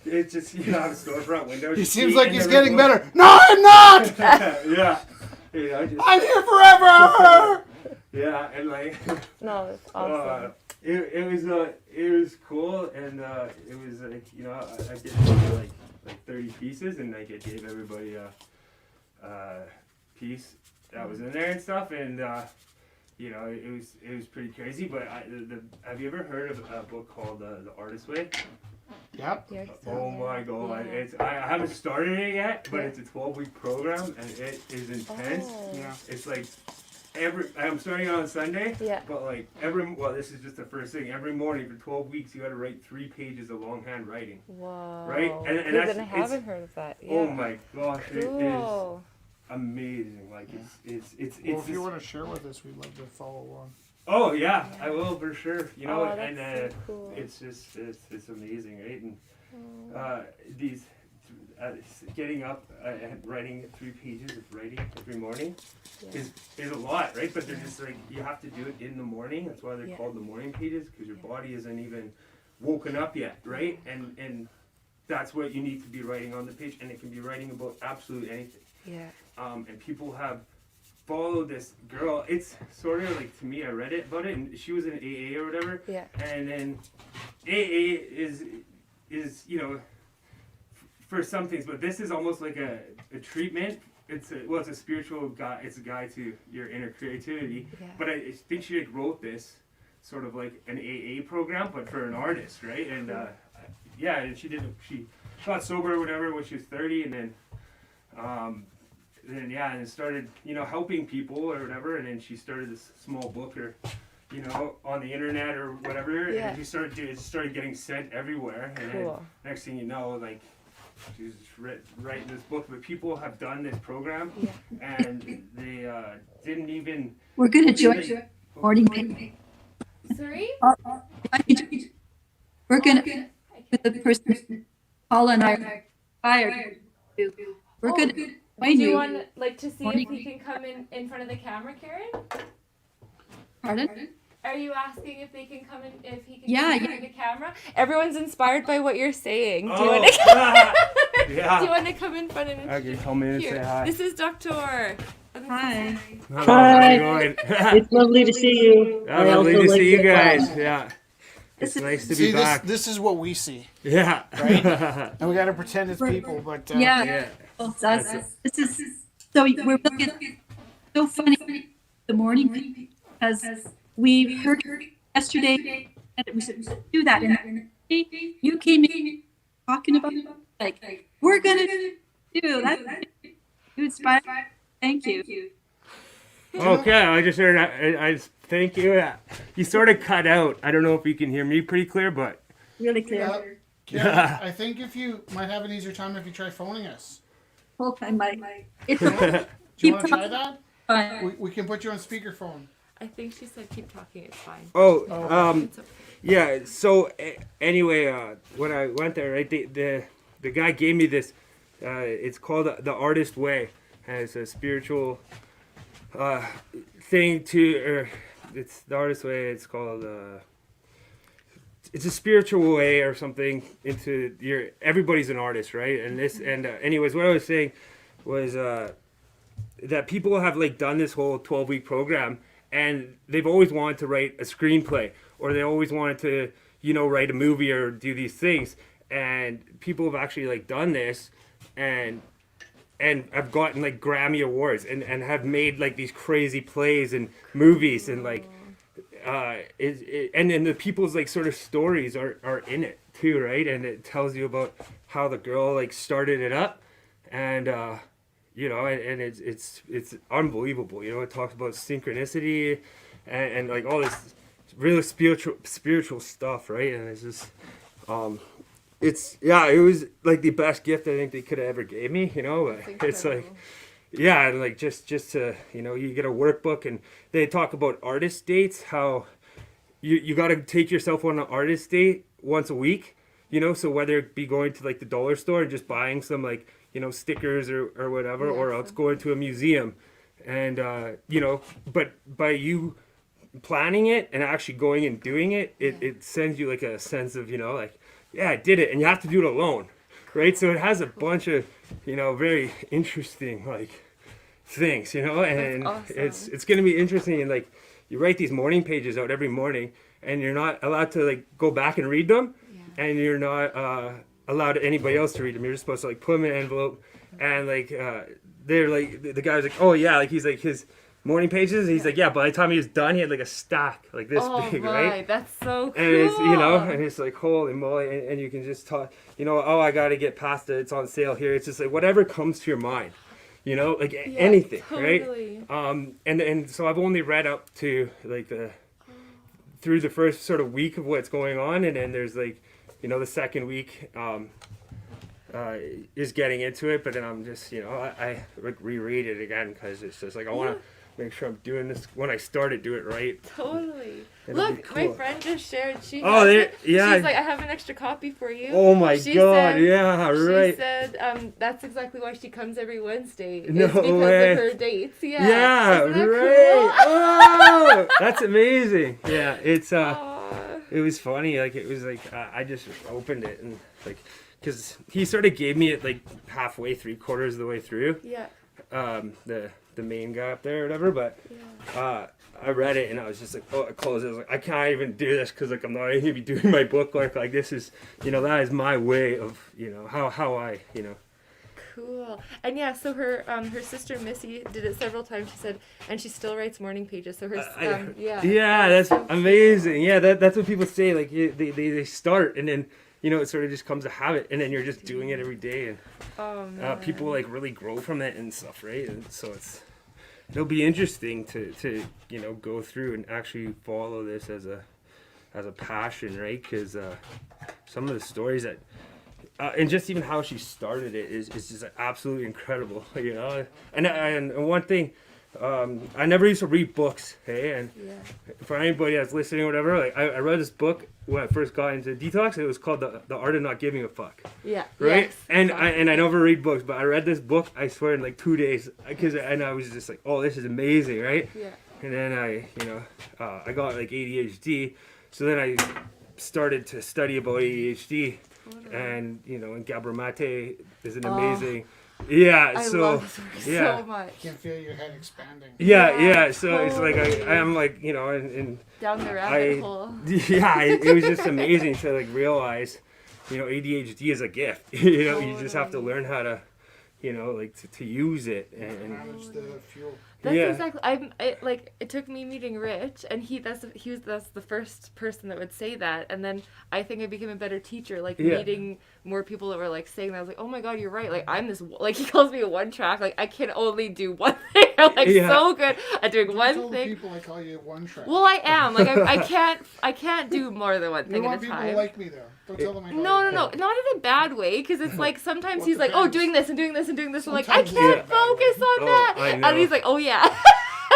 it's just, you know, I have a storefront window. he just seems eat like and he's never getting go- better. No, I'm not. Yeah, you know, just, I'm here forever. yeah, and like, No, it's awesome. it was cool, and it was like, you know, I did like 30 pieces, and like I gave everybody a piece that was in there and stuff, and you know, it was pretty crazy. But have you ever heard of a book called The Artist Way? Yep. You're so Oh good. my god, Yeah. I haven't started it yet, but Yeah. it's a 12-week program, and it is intense. Oh. Yeah. It's like I'm starting it on Sunday, Yeah. but like this is just the first thing. Every morning for 12 weeks, you got to write 3 pages of longhand writing. Whoa. Right? And Even that's- I haven't heard of that. Yeah. Oh my gosh, it is Cool. amazing. Like it's Well, if you this- want to share with us, we'd love to follow along. Oh yeah, I will for sure. You know, Oh, and that's so cool. it's just it's amazing, right? And Oh. these getting up and writing 3 pages of writing every morning Yeah. is a lot, right? But they're just like, you have to do it in the morning. That's why they're Yeah. called the morning pages, because your body isn't even woken up yet, right? And that's what you need to be writing on the page, and it can be writing about absolute anything. Yeah. And people have followed this girl. It's sort of like, to me, I read it about it, and she was in AA or whatever. Yeah. And then AA is you know, for some things, but this is almost like a treatment. It's a spiritual guide. It's a guide to your inner creativity. Yeah. But I think she like wrote this sort of like an AA program, but for an artist, right? And yeah, and she got sober or whatever when she was 30, and then yeah, and started, you know, helping people or whatever, and then she started this small book, or, you know, on the internet or whatever, Yeah. and it started getting sent everywhere, and then Cool. next thing you know, like, she's writing this book, but people have done this program, Yeah. and they didn't even. We're gonna join your morning meeting. Sorry? We're gonna, with the person Paula and I are fired. We're Oh, gonna Do join you you. want like to see Morning. if he can come in front of the camera, Karen? Pardon? Are you asking if they can come in, if he can Yeah, come in yeah. front of the camera? Everyone's inspired by what you're saying. Do you Oh, want to? yeah. Do you want to come in front and Okay, come in and Here, say hi. This is Doctor. Hi. Hello, Hi. how's it going? It's lovely to see you. Yeah, I lovely also to like see you the class. guys. Yeah. It's nice to See, be back. this is what we see, Yeah. right? And we got to pretend it's people, but Yeah. Yeah. This is so we're looking so funny the morning because we heard yesterday that we should do that, and you came in talking about like we're gonna do that. You inspired. Thank you. Okay, I just heard. I thank you. You sort of cut out. I don't know if you can hear me pretty clear, but Really clear. Karen, I think if you might have an easier time if you try phoning us. Whole time, it's Do you want to try that? fun. We can put you on speakerphone. I think she said keep talking. It's fine. oh, It's okay. yeah. So anyway, when I went there, right, the guy gave me this. It's called the Artist Way, and it's a spiritual thing or it's the Artist Way. It's called. It's a spiritual way or something into everybody's an artist, right? And anyways, what I was saying was that people have like done this whole 12-week program, and they've always wanted to write a screenplay, or they always wanted to, write a movie or do these things. And people have actually like done this and have gotten like Grammy awards and have made like these crazy plays and movies and like and then the people's like sort of stories are in it too, right? And it tells you about how the girl like started it up, and and it's unbelievable. It talks about synchronicity and like all this really spiritual stuff, right? And it's just it was like the best gift I think they could have ever gave me. It's like. Yeah, and like just to you get a workbook, and they talk about artist dates, how you got to take yourself on an artist date once a week, so whether it be going to like the dollar store and just buying some like stickers or whatever, or else going to a museum, and but by you planning it and actually going and doing it, it sends you like a sense of like, yeah, I did it, and you have to do it alone. Right, so it has a bunch of, very interesting like things, and awesome. it's going to be interesting. And like, you write these morning pages out every morning, and you're not allowed to like go back and read them, and you're not allowed anybody else to read them. You're just supposed to like put them in an envelope, and like they're like the guy's like, oh yeah, like he's like his morning pages, and he's like, yeah, by the time he was done, he had like a stack like this big, right? That's so cool. And it's and it's like, holy moly, and you can just talk, oh, I gotta get pasta, it's on sale here. It's just like whatever comes to your mind, like anything, totally. right? And so I've only read up to like through the first sort of week of what's going on, and then there's like, the second week is getting into it, but then I'm just, I reread it again because it's just like I want to make sure I'm doing this when I started, do it right. Totally. It'll be Look, cool. my friend just shared. She Oh, has it. yeah. She's like, I have an extra copy for you. Oh my She God! said- Yeah, right. She said that's exactly why she comes every Wednesday. No it's because way. of her dates. Yeah. Yeah, Isn't that right. cool? Oh, that's amazing. Yeah, it's Aw. it was funny. Like it was like I just opened it and like because he sort of gave me it like halfway, 3/4 of the way through. Yeah. The main guy up there or whatever, but I read it and I was just like, oh, I closed it. I was like, I can't even do this because like I'm not even gonna be doing my book work. Like this is, that is my way of, how I, Cool. And yeah, so her sister Missy did it several times. She said, and she still writes morning pages. So her Yeah, that's so amazing. Yeah, that's what people say. Like they start and then it sort of just comes a habit, and then you're just doing it every day, and Oh, man. people like really grow from it and stuff, right? And so it'll be interesting to go through and actually follow this as a passion, right? Because some of the stories that and just even how she started it is just absolutely incredible, And one thing, I never used to read books, hey, and for anybody that's listening or whatever, like I read this book when I first got into detox. It was called the Art of Not Giving a Fuck. Yeah. Right. Yes. And I never read books, but I read this book, I swear, in like 2 days, and I was just like, oh, this is amazing, right? Yeah. And then I got like ADHD, so then I started to study about ADHD, and and Gabor Mate is an amazing. Yeah, I so love his work so much. You can feel your head expanding. yeah. So it's like totally. I am like and Down the rabbit hole. yeah, it was just amazing to like realize, ADHD is a gift. You just have to learn how to, you know, like to use it and manage the fuel. That's Yeah. exactly. It took me meeting Rich, and that's the first person that would say that, and then I think I became a better teacher, like Yeah. meeting more people that were like saying that. I was like, oh my god, you're right. Like I'm this. Like he calls me a one track. Like I can only do one thing. I'm like Yeah. so good at doing Don't one tell the thing. people I call you one track. Well, I am. Like I can't do more than one you thing want at a people time. to like me though. Don't tell them I call you No, that. not in a bad way, because it's like sometimes Well, he's like, depends. oh, doing this and doing this and doing this. I'm like, I Sometimes can't it's a bad way. focus on Oh, that. I know. And he's like, oh yeah.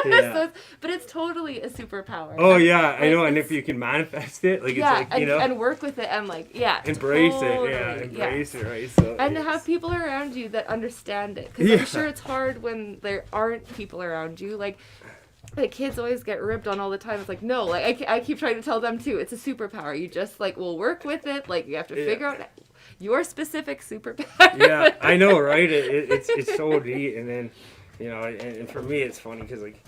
Yeah. So but it's totally a superpower. oh yeah, I Like, know. And it's- if you can manifest it, like yeah, it's like, you know, and work with it and like embrace totally, it. Yeah, embrace it, right? So And to it's- have people around you that understand it, because Yeah. I'm sure it's hard when there aren't people around you. Like kids always get ripped on all the time. It's like no, like I keep trying to tell them too. It's a superpower. You just like will work with it. Like you have to Yeah. figure out your specific superpower. yeah, I know, right? It's so neat, and then, you know, and for me, it's funny because like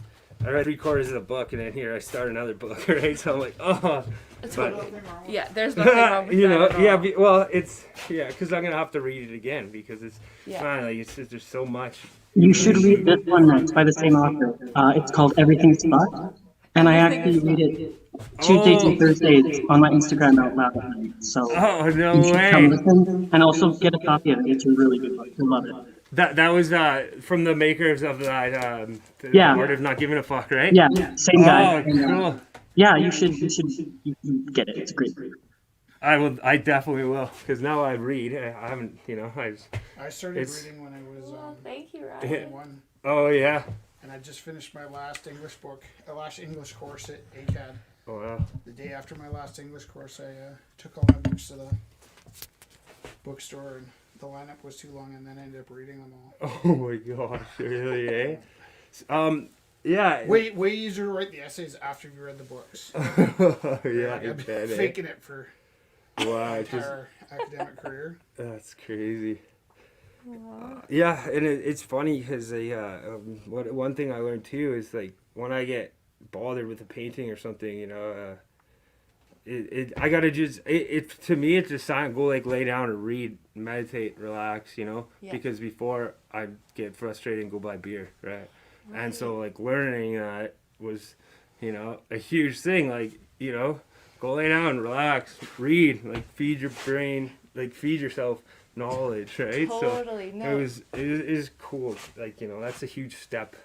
I read 3/4 of the book, and then here I start another book, right? So I'm like, oh, Totally. Nothing wrong with Yeah, there's nothing wrong with you that know, at all. yeah, well, it's because I'm gonna have to read it again because it's Yeah. man, like it's just, there's so much. You should read this one next by the same author. It's called Everything's But, and I actually read it Tuesdays and Thursdays on my Instagram out loud at night. So Oh no you should come way! listen and also get a copy of it. It's a really good book. You'll love it. That was from the makers of that the Yeah. Art of Not Giving a Fuck, right? Yeah, same guy. Oh, And, cool. yeah, you should get it. It's great. I will. I definitely will because now I read. I haven't, you know. I started It's- reading when I was Well, thank you, Ryan. 21, Oh yeah. and I just finished my last English book, last English course at ACAD. Oh wow. The day after my last English course, I took all my books to the bookstore, and the lineup was too long, and then I ended up reading them all. Oh my gosh, really, eh? Yeah. Way easier to write the essays after you read the books. yeah, I I've bet, been eh? faking it for Wow, my it's just, entire academic career. that's crazy. Yeah, and it's funny because one thing I learned too is like when I get bothered with a painting or something, you know, I gotta just to me it's just silent. Go like lay down and read, meditate, relax, you know, Yeah. because before I get frustrated and go buy beer, right? And so like learning that was, you know, a huge thing. Like, you know, go lay down, relax, read, like feed your brain, like feed yourself knowledge, right? Totally, So no. it is cool. Like, you know, that's a huge step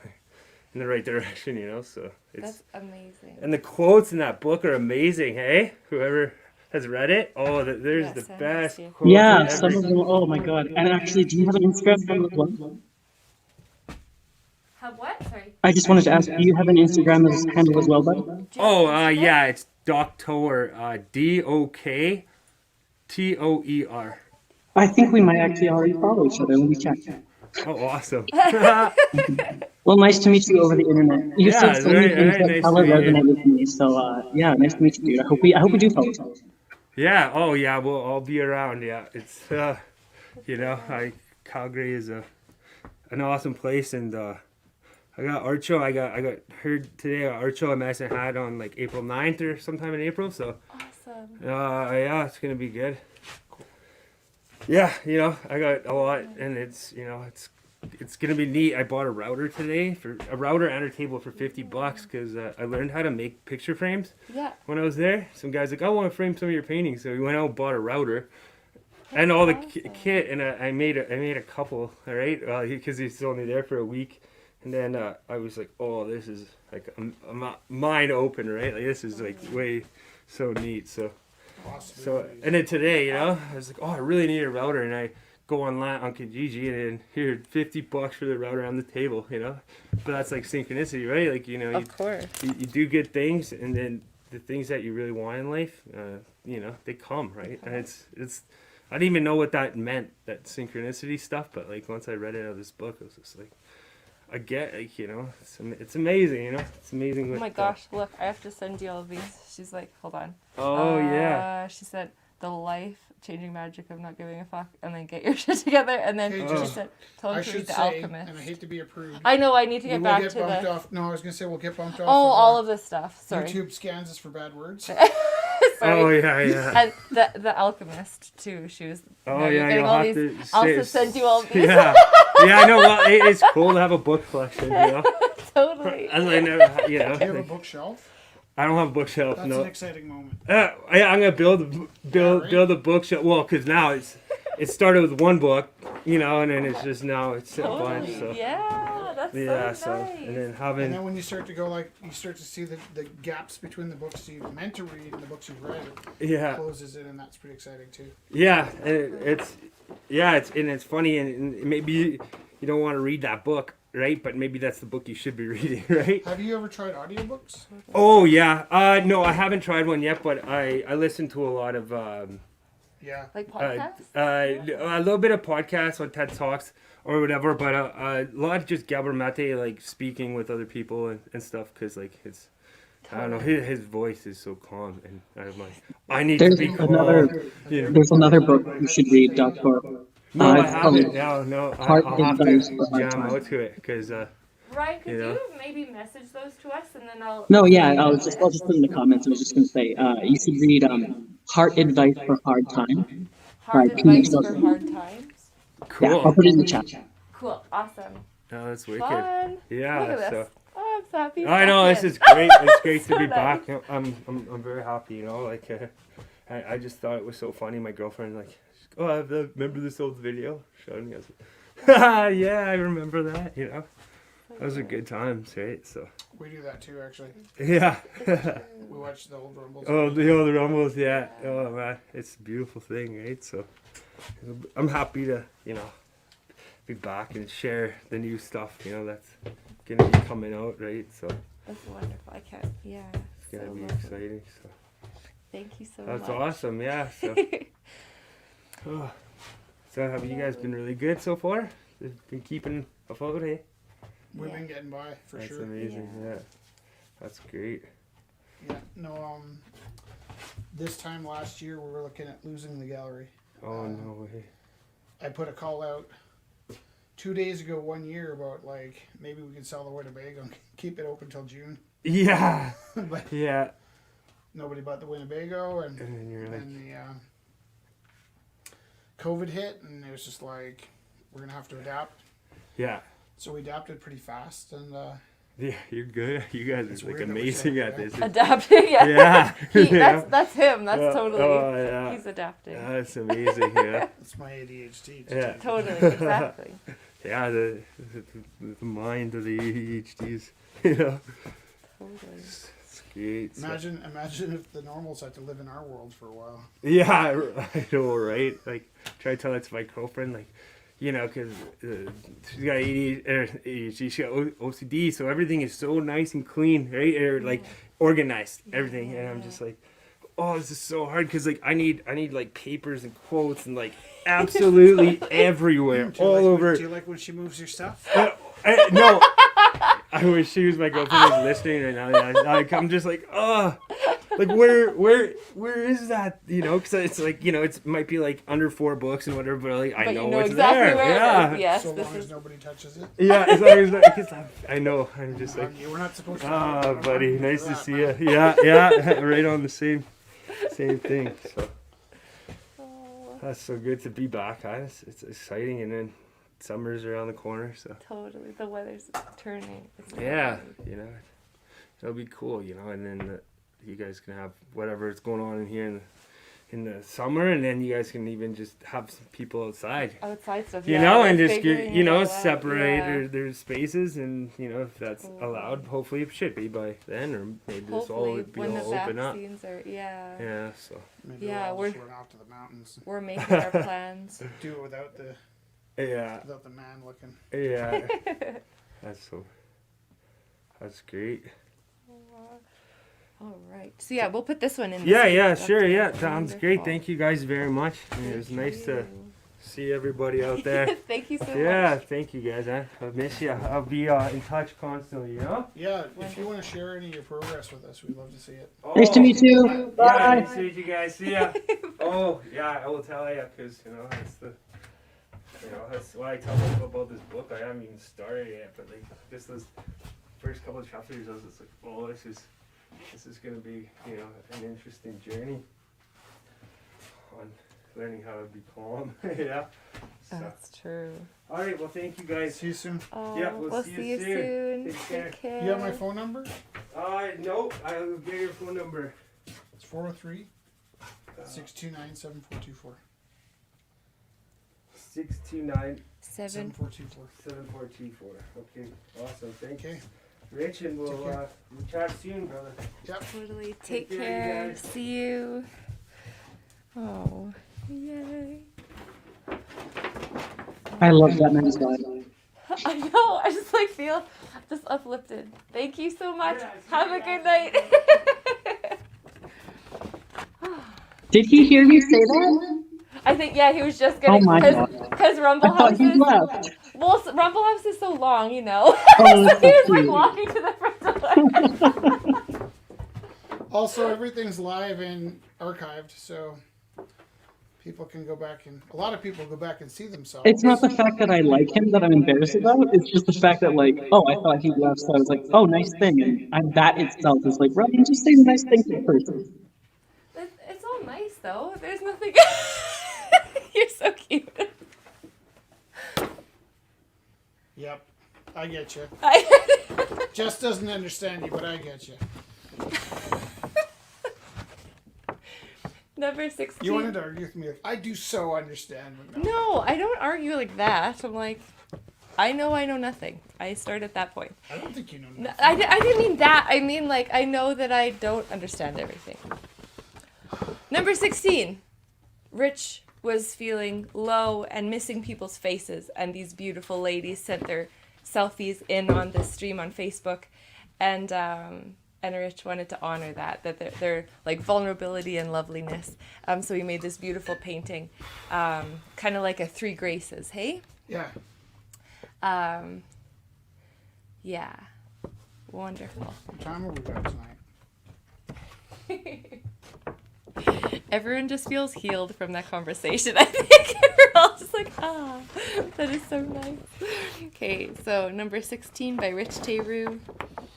in the right direction, you know. So it's That's amazing. and the quotes in that book are amazing. Hey, whoever has read it, there's Yeah, the send best us to you. quotes. Yeah, in some every- of them. Oh my god! And actually, do you have an Instagram handle as well? Have what? Sorry. I just wanted to ask, do you have an Instagram handle as well, bud? Oh, yeah, it's Doctor, Doktoer. I think we might actually already follow each other. Let me check. Oh, awesome. Well, nice to meet you over the internet. You Yeah, said so many very things that nice color to meet you. resonate with me. So yeah, nice to meet you, dude. I hope we do follow each other. Yeah. Oh, yeah. Well, I'll be around. Yeah. It's you know, Calgary is an awesome place, and I got art show. I got heard today art show at Medicine Hat on like April 9th or sometime in April. So Awesome. yeah, it's gonna be good. Yeah, you know, I got a lot, and it's, you know, it's gonna be neat. I bought a router today for a router and a table for $50 because I learned how to make picture frames Yeah. when I was there. Some guy's like, I want to frame some of your paintings, so we went out and bought a router and all the kit, and I made a couple. All right, because he's only there for a week, and then I was like, oh, this is like a mind open, right? Like this is like way so neat. So and then today, you know, I was like, oh, I really need a router, and I go online on Kijiji and then here $50 for the router on the table, you know. But that's like synchronicity, right? Like, you know, Of course. you do good things, and then the things that you really want in life, you know, they come, right? And it's I didn't even know what that meant, that synchronicity stuff, but like once I read it out of this book, I was just like, I get, like, you know, it's amazing, you know, it's amazing. Oh what my gosh, look, I have to send you all of these. She's like, hold on. Oh yeah. She said, the life-changing magic of not giving a fuck, and then get your shit together, and then Hey, she just- said, tell I him to read should The say, Alchemist. and I hate to be a prude. I know, I need to we get will back get to bumped the... off. No, I was gonna say we'll get bumped off. Oh, of, all of this stuff. Sorry. YouTube scans us for bad words. Sorry. Oh yeah. And the Alchemist too. She was. Oh you're yeah, getting you'll all have these. to I'll say- also send you all these. Yeah, yeah, I know. Well, it's cool to have a book collection, you know. Totally. As I never, you know. Do you have a bookshelf? I don't have a bookshelf. That's no. an exciting moment. Yeah, I'm gonna build a bookshelf. Well, because now it started with one book, you know, and then it's just now it's a bunch. Totally. So Yeah, that's yeah, so nice. and then And having then when you start to go you start to see the gaps between the books you meant to read and the books you've read. It yeah. closes it, and that's pretty exciting too. Yeah, and it's funny, and maybe you don't want to read that book, right? But maybe that's the book you should be reading, right? Have you ever tried audiobooks? Oh yeah, no, I haven't tried one yet, but I listen to a lot of Yeah. Like podcasts. a little bit of podcasts on TED Talks or whatever, but a lot of just Gabor Mate, like speaking with other people and stuff, because like it's. I don't know. His voice is so calm, and I'm like, I need There's to be calm. Yeah. there's another book you should read, Doctor. No, I it's called haven't. No. Heart I'll have Advice to for Hard jam Times. out to it because Ryan, could you know. you maybe message those to us and then I'll. No, yeah, I'll just put in the comments. I was just gonna say, you should read Heart Advice for Hard Times. Hard Right, advice so- for hard times. Cool. Yeah, I'll put it in the chat. Cool. Awesome. Oh, that's wicked. Fun. Yeah. Look at So. this. Oh, I'm so happy. I know back this in. is great. It's great to So be nice. back. I'm very happy. You know, like I just thought it was so funny. My girlfriend like, oh, remember this old video? Showed me. I was like, yeah, I remember that. You know, those are good times, right? So We do that too, actually. yeah. We watch the old Rumbles. Oh, the old Rumbles, yeah. Oh man, it's a beautiful thing, right? So I'm happy to, you know, be back and share the new stuff, you know, that's gonna be coming out, right? So That's wonderful. I can't. Yeah. it's gonna so be lovely. exciting. So Thank you so that's much. awesome, yeah. So, oh. So have you guys been really good so far? Been keeping afloat, eh? We've Yeah. been getting by for That's sure. amazing, Yeah. yeah. That's great. Yeah. No. This time last year, we were looking at losing the gallery. Oh no way. I put a call out 2 days ago, 1 year, about like maybe we could sell the Winnebago and keep it open till June. Yeah. But Yeah. nobody bought the Winnebago, and And then you're like, then the COVID hit, and it was just like we're gonna have to adapt. yeah. So we adapted pretty fast, and Yeah, you're good. You guys It's are like weird that we amazing say at that. this. Adapting. Yeah. Yeah. Yeah. That's him. That's Yeah. totally. Oh, yeah. He's adapting. That's amazing. Yeah. it's my ADHD. Yeah. Totally. Exactly. Yeah. The mind of the ADHDs. You know. Totally. It's great. So- Imagine if the normals had to live in our world for a while. Yeah, I know, right? Like, try to tell that to my girlfriend, like, you know, because she's got ADHD, she's got OCD, so everything is so nice and clean, right? Or like organized, everything, and I'm just like, oh, this is so hard because like I need like papers and quotes and like absolutely everywhere, Do you all like over. Do you like when she moves your stuff? No. I wish she was my girlfriend was listening right now. Yeah, like I'm just like, oh, like where is that? You know, because it's like, you know, it might be like under 4 books and whatever, but like I But know you know it's exactly there. where Yeah, it is. Yes. so This long is. as nobody touches it. yeah. As long as like, 'cause I know. I'm just like, You were not supposed to. ah, buddy, nice to that, see man. you. Yeah, right on the same thing. So Oh, that's so good to be back. Huh? It's exciting, and then summer's around the corner, so. totally. The weather's turning. It's Yeah, turning. you know, it'll be cool, you know, and then you guys can have whatever is going on in here in the summer, and then you guys can even just have some people outside, Outside stuff. you yeah, know, we're and just figuring you it know, all out, separate yeah. their spaces, and you know, if that's allowed, hopefully it should be by then, or maybe this all Hopefully, would be when the all open up. vaccines are, yeah, Yeah, so Maybe Yeah, we'll all just we're- run off to the mountains. we're making our plans. Do it without the yeah, man looking. yeah, that's great. All right. So yeah, we'll put this one in. Yeah, this sure, yeah, document. sounds great. Wonderful. Thank you guys very much. It was nice to see everybody out there. Thank you so Yeah, much. thank you guys. I miss you. I'll be in touch constantly, you know? Yeah, if you want to share any of your progress with us, we'd love to see it. Nice to meet you. Yeah, Bye. nice to meet you guys. See ya. Oh, yeah, I will tell you, because, you know, that's why I tell people about this book. I haven't even started yet, but, like, just those first couple of chapters, I was just like, oh, this is this is going to be, you know, an interesting journey on learning how to be calm. Yeah. So. That's true. All right. Well, thank you guys. See you soon. Oh, Yeah, we'll see you soon. Take care. Take care. You have my phone number? No, I'll get your phone number. It's 403 629 7424. 629 7. 7424. 7424. Okay. Awesome. Thank you. Okay. Rich, and Take care. we'll chat soon, brother. Yep. Totally. Take care, you care. guys. See you. Oh, yay. I love that man's vibe. I know. I just like feel just uplifted. Thank you so much. Yeah, Have a good night. Did he hear me say that? I think he was just Oh getting my God. because Rumble I thought House he is left. Rumble House is so long, you know. Oh, So he was that's so like cute. walking to the front door. Also, everything's live and archived, so people can go back and a lot of people go back and see themselves. It's not the fact that I like him that I'm embarrassed about. It's just the fact that, like, oh, I thought he left, so I was like, oh, nice thing. And that itself is like, Ryan, just say a nice thing to the person. It's all nice though. There's nothing. You're so cute. Yep, I get you. I- Jess doesn't understand you, but I get you. Number 16. You wanted to argue with me. Like, I do so understand. But No, I don't argue like that. I'm like, I know nothing. I start at that point. I don't think you know. No, Nothing. I didn't mean that. I mean, like, I know that I don't understand everything. Number 16. Rich was feeling low and missing people's faces, and these beautiful ladies sent their selfies in on the stream on Facebook, and Rich wanted to honor that their like vulnerability and loveliness. So he made this beautiful painting, kind of like a Three Graces. Hey. Yeah. Yeah. Wonderful. What time have we got tonight? Everyone just feels healed from that conversation. I think we're all just like, that is so nice. Okay, so number 16 by Rich Teru.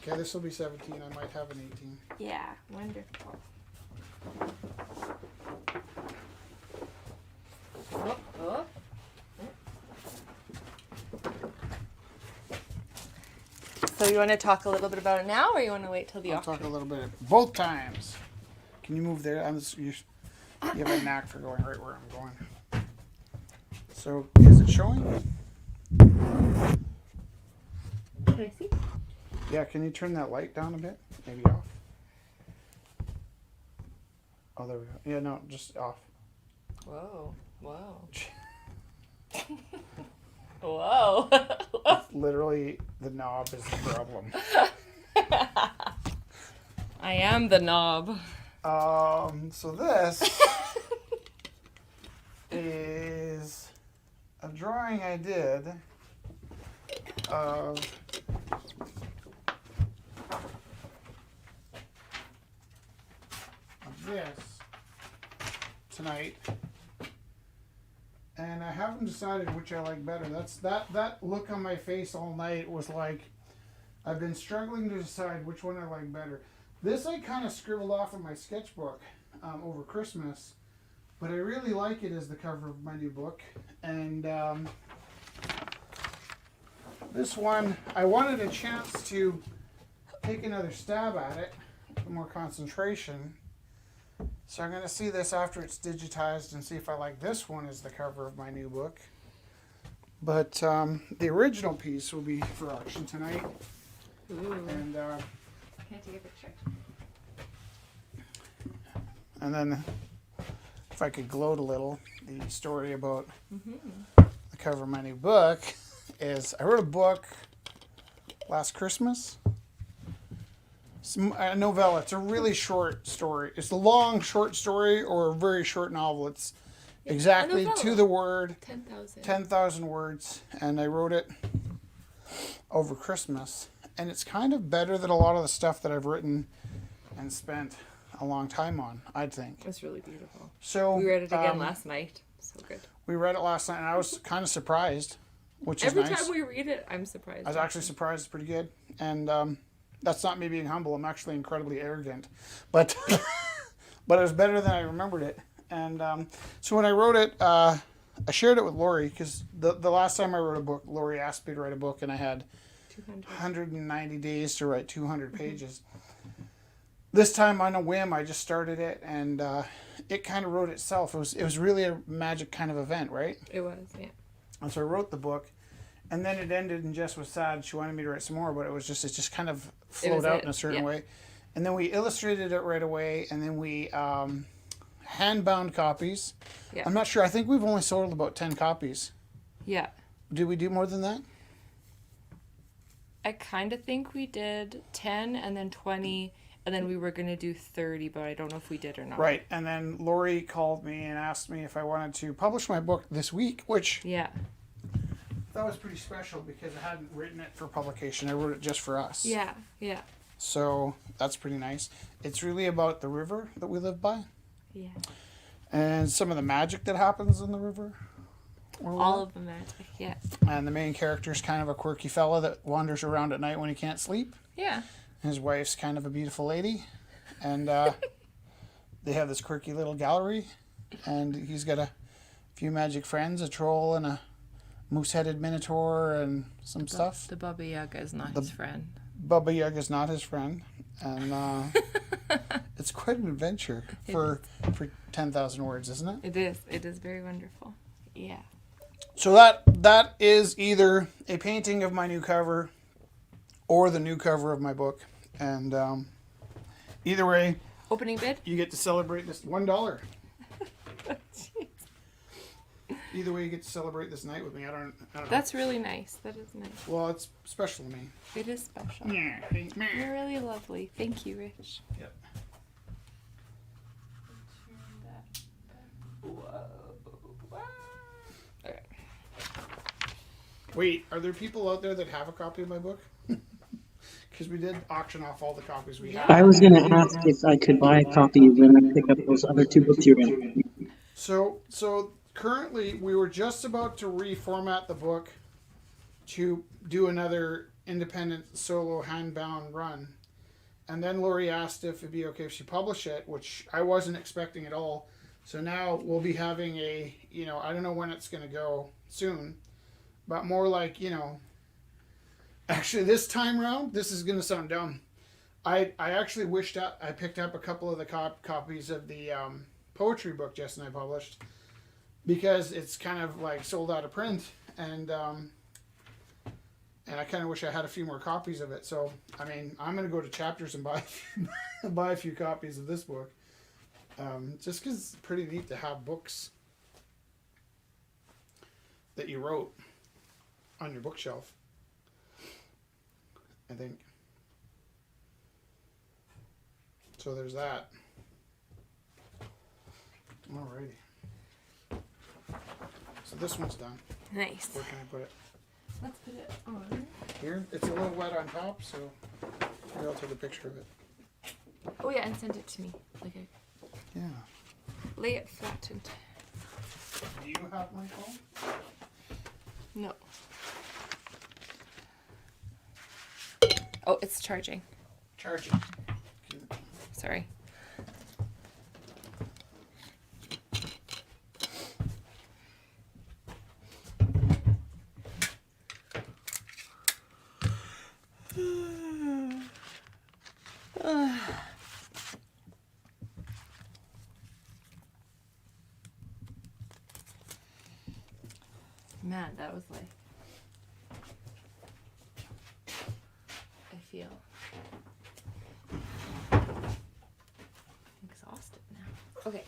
Okay, this will be 17. I might have an 18. Yeah, wonderful. Oh. So you want to talk a little bit about it now, or you want to wait till the I'll auction? talk a little bit both times. Can you move there? You have a knack for going right where I'm going. So, is it showing? Can I see? Yeah, can you turn that light down a bit? Maybe off. Oh, there we go. Yeah, no, just off. Whoa. Whoa. Literally, the knob is the problem. I am the knob. So this is a drawing I did of this tonight, and I haven't decided which I like better. That look on my face all night was like I've been struggling to decide which one I like better. This I kind of scribbled off in my sketchbook over Christmas, but I really like it as the cover of my new book. And this one, I wanted a chance to take another stab at it with more concentration. So I'm going to see this after it's digitized and see if I like this one as the cover of my new book. But the original piece will be for auction tonight. Ooh. And Can I take a picture? And then, if I could gloat a little, the story about the cover of my new book is I wrote a book last Christmas. It's a novella. It's a really short story. It's a long short story or a very short novel. It's exactly to the word 10,000. 10,000 words, and I wrote it over Christmas. And it's kind of better than a lot of the stuff that I've written and spent a long time on, I think. It's really beautiful. So We read it again last night. So good. We read it last night, and I was kind of surprised, which Every is nice. time we read it, I'm surprised. I was actually surprised. It's pretty good, and that's not me being humble. I'm actually incredibly arrogant, but but it was better than I remembered it. And so when I wrote it, I shared it with Lori because the last time I wrote a book, Lori asked me to write a book, and I had 190 days to write 200 pages. This time, on a whim, I just started it, and it kind of wrote itself. It was really a magic kind of event, right? It was, yeah. And so I wrote the book, and then it ended, and Jess was sad. She wanted me to write some more, but it just kind of flowed out in a certain way. And then we illustrated it right away, and then we hand-bound copies. Yeah. I'm not sure. I think we've only sold about 10 copies. Yeah. Did we do more than that? I kind of think we did 10 and then 20, and then we were going to do 30, but I don't know if we did or not. Right. And then Lori called me and asked me if I wanted to publish my book this week, which Yeah. that was pretty special because I hadn't written it for publication. I wrote it just for us. Yeah. Yeah. So that's pretty nice. It's really about the river that we live by Yeah. and some of the magic that happens in the river. All of the magic, yeah. And the main character is kind of a quirky fella that wanders around at night when he can't sleep. Yeah. His wife's kind of a beautiful lady. And they have this quirky little gallery. And he's got a few magic friends, a troll and a moose-headed minotaur and some stuff. The Baba Yaga is not his friend. Baba Yaga's not his friend. And it's quite an adventure for 10,000 words, isn't it? It is. It is very wonderful. Yeah. So that is either a painting of my new cover or the new cover of my book. And either way, Opening bid? you get to celebrate this $1. Either way, you get to celebrate this night with me. I don't know. That's really nice. That is nice. Well, it's special to me. It is special. Yeah. You're really lovely. Thank you, Rich. Yep. Okay. Wait, are there people out there that have a copy of my book? Because we did auction off all the copies we had. I was going to ask if I could buy a copy when I pick up those other 2 books you're going to. So currently, we were just about to reformat the book to do another independent solo handbound run. And then Lori asked if it'd be okay if she published it, which I wasn't expecting at all. So now we'll be having I don't know when it's going to go soon, but more like, actually this time around, this is going to sound dumb. I actually wished I picked up a couple of the copies of the poetry book Jess and I published because it's kind of like sold out of print, and I kind of wish I had a few more copies of it. So, I mean, I'm going to go to Chapters and buy a few copies of this book. Just because it's pretty neat to have books that you wrote on your bookshelf, I think. So there's that. Alrighty. So this one's done. Nice. Where can I put it? Let's put it on. Here? It's a little wet on top, so maybe I'll take a picture of it. Oh yeah, and send it to me. Okay. Yeah. Lay it flattened. Do you have my phone? No. Oh, it's charging. Charging. Sorry. Man, that was like, I feel exhausted now. Okay,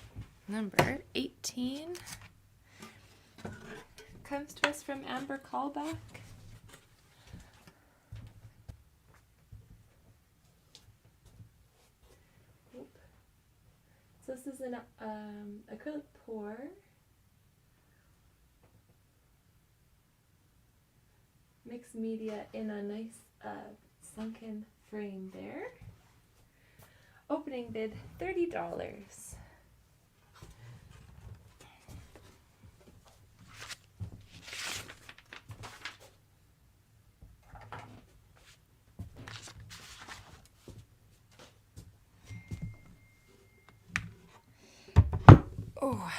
number 18 comes to us from Amber Callback. So this is an acrylic pour. Mixed media in a nice sunken frame there. Opening bid $30. Oh.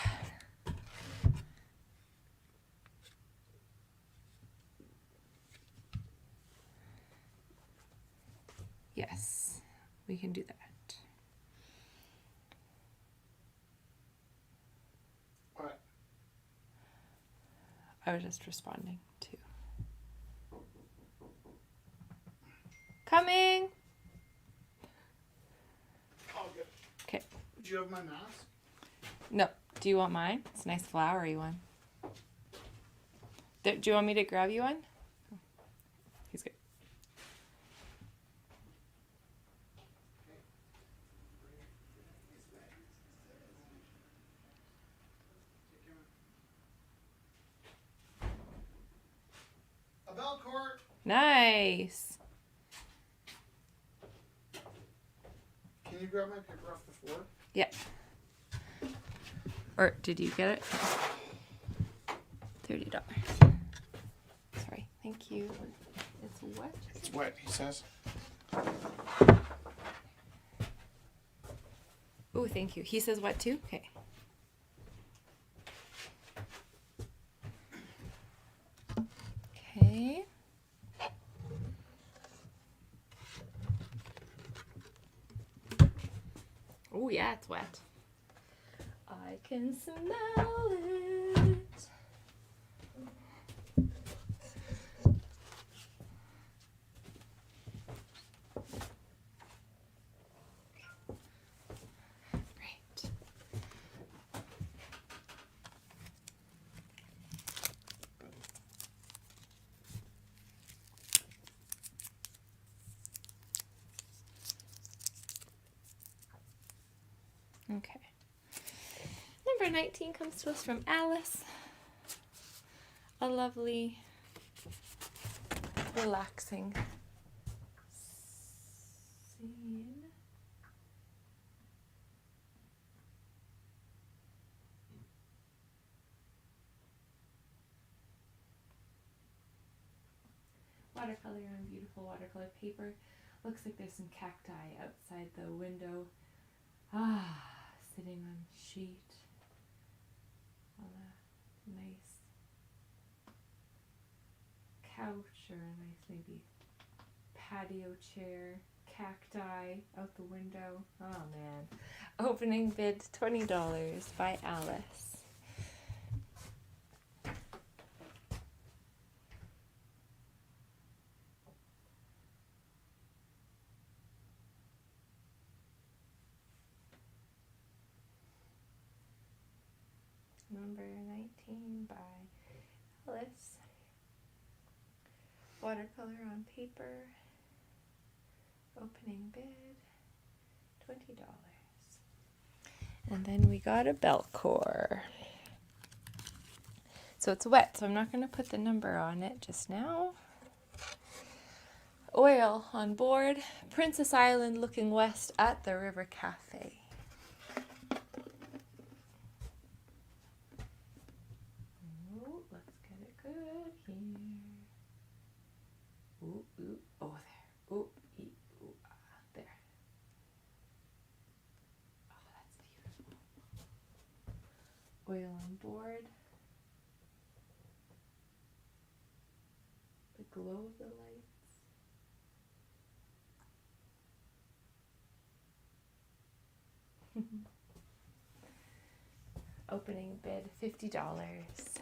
Yes, we can do that. What? I was just responding to. Coming. Oh, good. Okay. Do you have my mask? No. Do you want mine? It's a nice flowery one. Do you want me to grab you one? He's good. A bell court. Nice. Can you grab my paper off the floor? Yeah. Or did you get it? $30. Sorry. Thank you. It's wet. It's wet, he says. Oh, thank you. He says what too? Okay. Okay. Oh, yeah, it's wet. I can smell it. Great. Okay. Number 19 comes to us from Alice. A lovely, relaxing scene. Watercolor on beautiful watercolor paper. Looks like there's some cacti outside the window. Ah, sitting on sheet on a nice couch or a nice maybe patio chair. Cacti out the window. Oh man. Opening bid $20 by Alice. Number 19 by Alice. Watercolor on paper. Opening bid $20. And then we got a Belcore. So it's wet, so I'm not going to put the number on it just now. Oil on board. Princess Island looking west at the River Cafe. Ooh, let's get it good here. Ooh, ooh, oh there. Ooh, ee, ooh, ah, there. Oh, that's beautiful. Oil on board. The glow of the lights. Opening bid $50. Okay. So.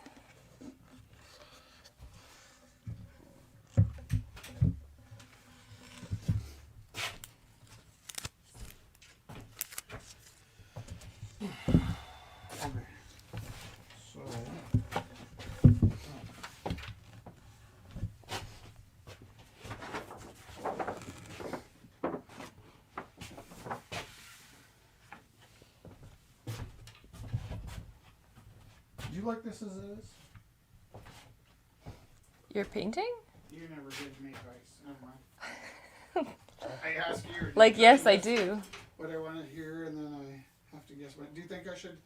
Do you like this as it is? You're painting? You never did make ice. Never mind. I ask you. Like, yes, I do. What I want to hear, and then I have to guess what. Do you think I should?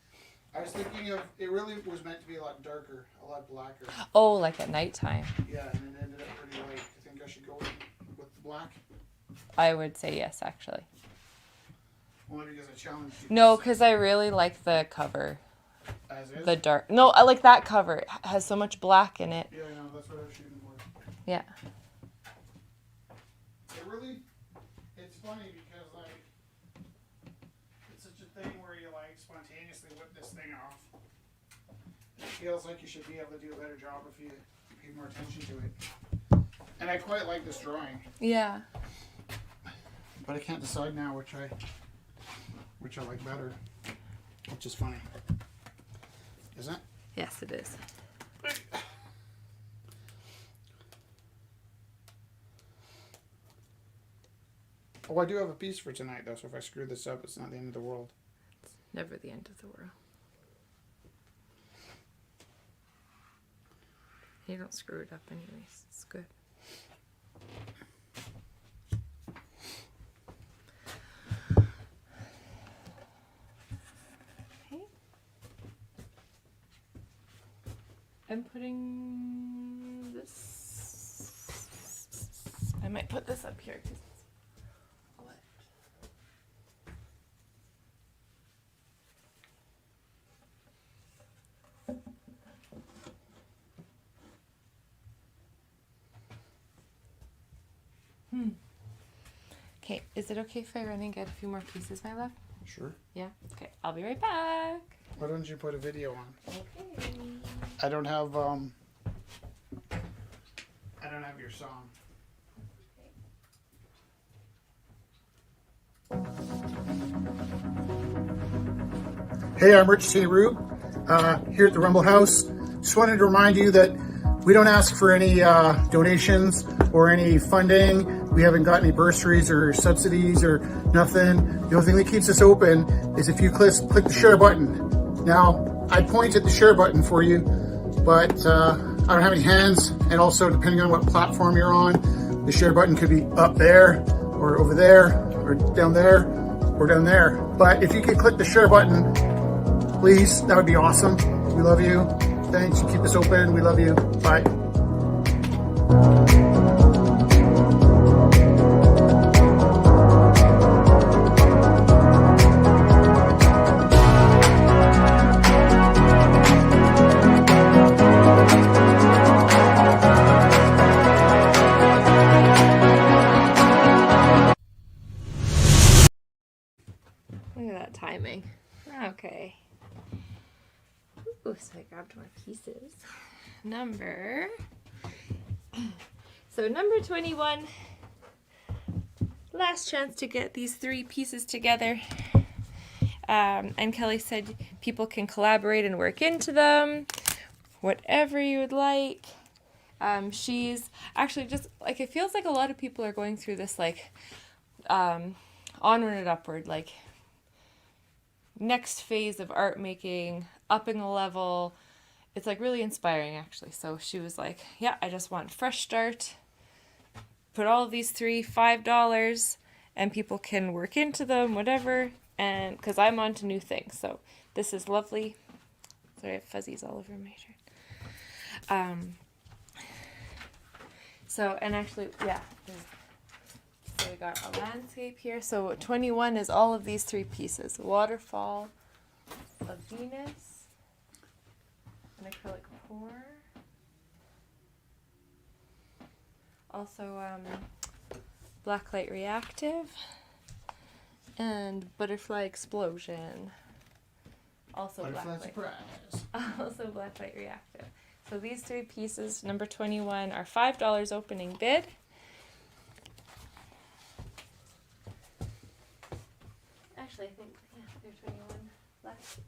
I was thinking of. It really was meant to be a lot darker, a lot blacker. Oh, like at nighttime. Yeah, and it ended up pretty light. Do you think I should go with the black? I would say yes, actually. Only because I challenged you. No, because I really like the cover. As is? The dark. No, I like that cover. It has so much black in it. Yeah, I know. That's what I was shooting for. Yeah. It really, it's funny because like, it's such a thing where you like spontaneously whip this thing off. It feels like you should be able to do a better job if you pay more attention to it. And I quite like this drawing, Yeah. but I can't decide now which I like better, which is funny. Isn't it? Yes, it is. Oh, I do have a piece for tonight though, so if I screw this up, it's not the end of the world. It's never the end of the world. You don't screw it up anyways. It's good. Okay. I'm putting this. I might put this up here because it's wet. Okay, is it okay if I run and get a few more pieces, my love? Sure. Yeah? Okay, I'll be right back. Why don't you put a video on? Okay. I don't have your song. Hey, I'm Rich T. Rube, here at the Rumble House. Just wanted to remind you that we don't ask for any donations or any funding. We haven't got any bursaries or subsidies or nothing. The only thing that keeps us open is if you click the share button. Now, I point at the share button for you, but I don't have any hands, and also depending on what platform you're on, the share button could be up there, or over there, or down there, or down there. But if you could click the share button, please, that would be awesome. We love you. Thanks. You keep us open. We love you. Bye. Look at that timing. Okay. Ooh, so I grabbed more pieces. Number 21. Last chance to get these 3 pieces together. And Kelly said people can collaborate and work into them. Whatever you would like. She's actually just like, it feels like a lot of people are going through this like onward and upward, like next phase of art making, upping the level. It's like really inspiring actually. So she was like, yeah, I just want fresh start. Put all of these $5 and people can work into them, whatever. And because I'm on to new things. So this is lovely. Sorry, I have fuzzies all over my shirt. So, and actually, yeah. So we got a landscape here. So 21 is all of these 3 pieces. Waterfall, a Venus, an acrylic pour. Also Blacklight Reactive and Butterfly Explosion. Also Butterfly Blacklight. surprise. Also Blacklight Reactive. So these 3 pieces, number 21, are $5 opening bid. Actually, I think, yeah, they're 21 left.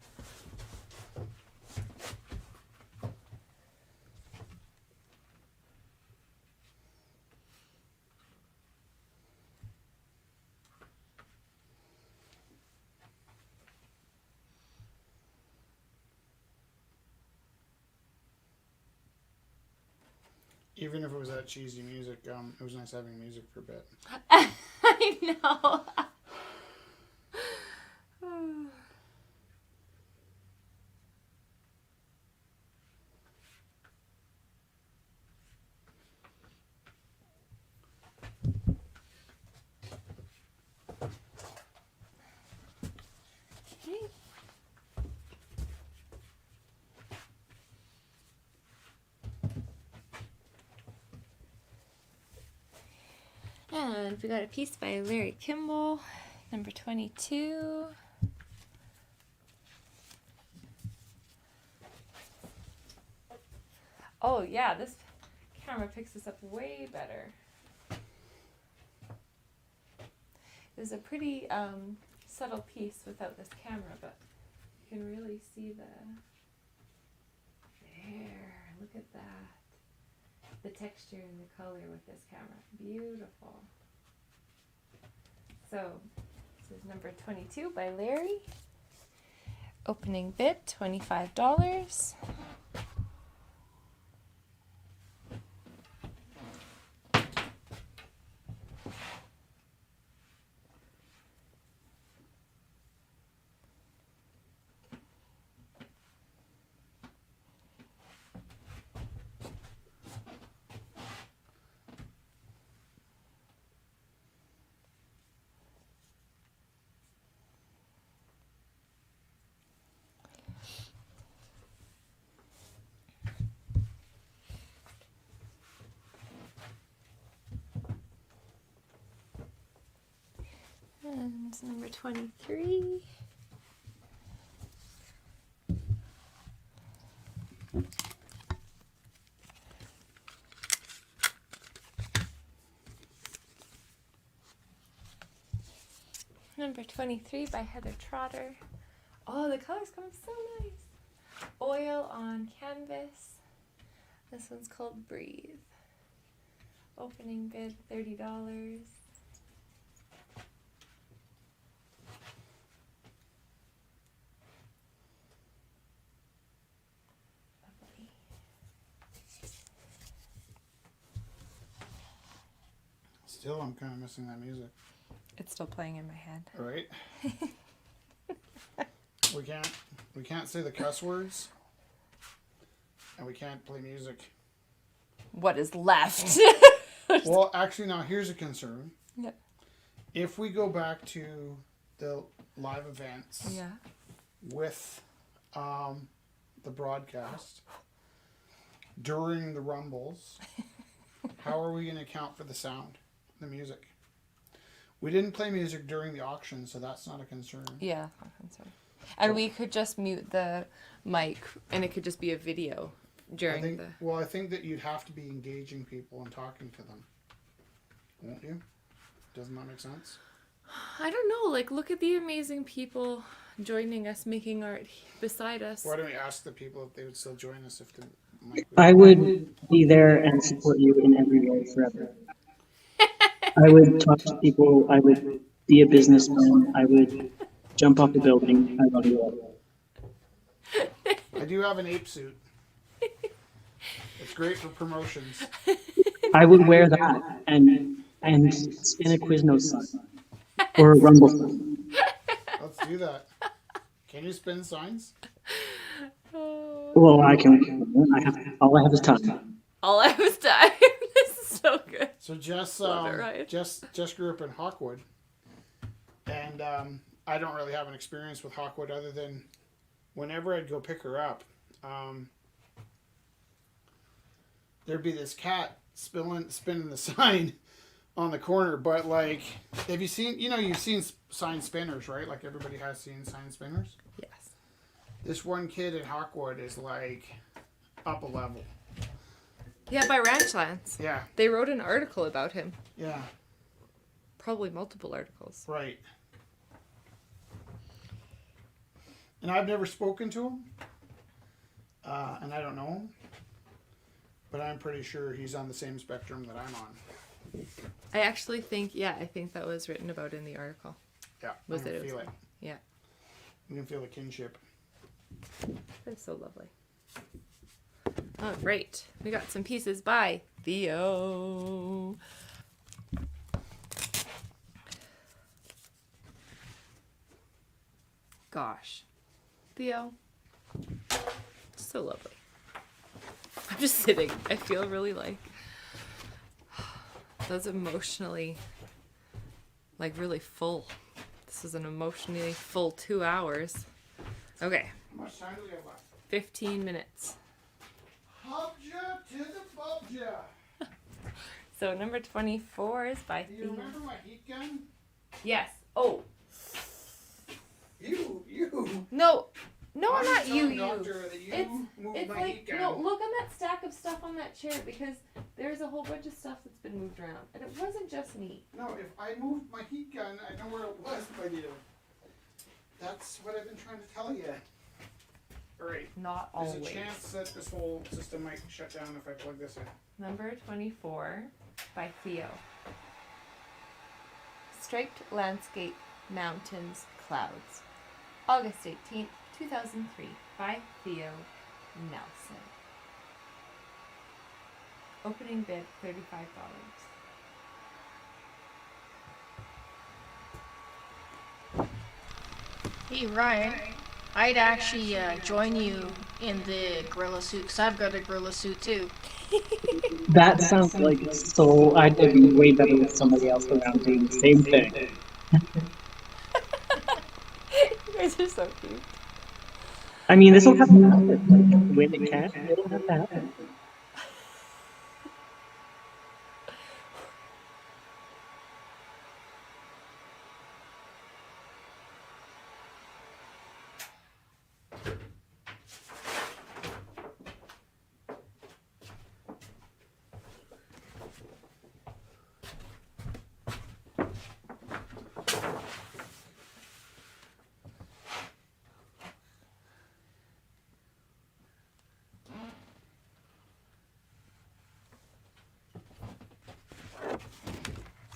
Even if it was that cheesy music, it was nice having music for a bit. I know. And we got a piece by Larry Kimball, number 22. Oh yeah, this camera picks this up way better. It's a pretty subtle piece without this camera, but you can really see there. Look at that. The texture and the color with this camera. Beautiful. So, this is number 22 by Larry. Opening bid, $25. And number 23. Number 23 by Heather Trotter. Oh, the colors come so nice. Oil on canvas. This one's called Breathe. Opening bid, $30. Still, I'm kind of missing that music. It's still playing in my head. Right? we can't say the cuss words, and we can't play music. What is left? Well, actually, now here's a concern. Yeah. If we go back to the live events Yeah. with the broadcast during the rumbles, how are we going to account for the sound, the music? We didn't play music during the auction, so that's not a concern. Yeah, I'm sorry. And we could just mute the mic, and it could just be a video during I think that you'd have to be engaging people and talking to them, won't you? Doesn't that make sense? I don't know. Like, look at the amazing people joining us, making art beside us. Why don't we ask the people if they would still join us if the mic was... I would be there and support you in every way forever. I would talk to people. I would be a businessman. I would jump off the building. I love you all. I do have an ape suit. It's great for promotions. I would wear that and spin a Quiznos sign or a Rumble sign. Let's do that. Can you spin signs? Well, I can. All I have is time. All I was dying. This is so good. So Jess, Love it, right? Jess grew up in Hawkwood, and I don't really have an experience with Hawkwood other than whenever I'd go pick her up, there'd be this cat spinning the sign on the corner. But like, have you seen? You've seen sign spinners, right? Like everybody has seen sign spinners. Yes. This one kid in Hawkwood is like up a level. Yeah, by Ranchlands. Yeah. They wrote an article about him. Yeah. Probably multiple articles. Right. And I've never spoken to him. And I don't know him. But I'm pretty sure he's on the same spectrum that I'm on. I actually think, I think that was written about in the article. Yeah. Was I can it? feel it. Yeah. You can feel the kinship. That's so lovely. All right. We got some pieces by Theo. Gosh. Theo. So lovely. I'm just sitting. I feel really like that's emotionally really full. This is an emotionally full 2 hours. Okay. How much time do we have left? 15 minutes. Hubja to the bubja. So number 24 is by Do you Theo. remember my heat gun? Yes. Oh. You. No, I'm I'm not you. telling Doctor that you moved It's my like, heat gun. no, look on that stack of stuff on that chair because there's a whole bunch of stuff that's been moved around. And it wasn't just me. No, if I moved my heat gun, I know where it was, but that's what I've been trying to tell you. Alright. Not There's always. a chance that this whole system might shut down if I plug this in. Number 24 by Theo. Striped Landscape, Mountains, Clouds. August 18th, 2003 by Theo Nelson. Opening bid $35. Hey Ryan, I'd actually join you in the gorilla suit because I've got a gorilla suit too. That sounds like so. I'd be way better with somebody else around doing the same thing. You guys are so cute. I mean, this will have to happen. Like, when it can, it'll have to happen.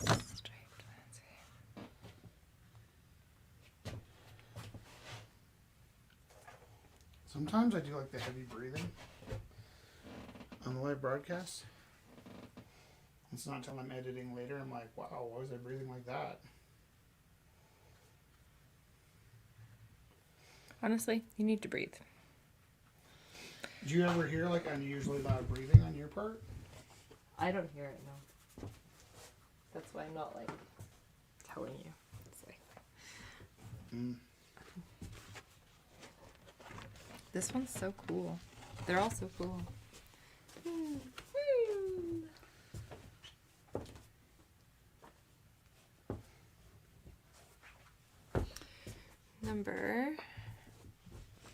Striped Landscape. Sometimes I do like the heavy breathing on the live broadcast. It's not until I'm editing later I'm like, wow, why was I breathing like that? Honestly, you need to breathe. Do you ever hear like unusually loud breathing on your part? I don't hear it, no. That's why I'm not like telling you. It's like this one's so cool. They're all so cool. Number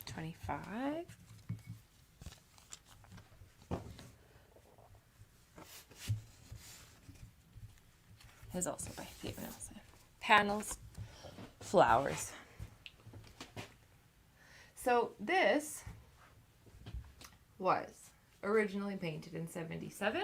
25. Is also by Theo Nelson. Panels, flowers. So this was originally painted in 77.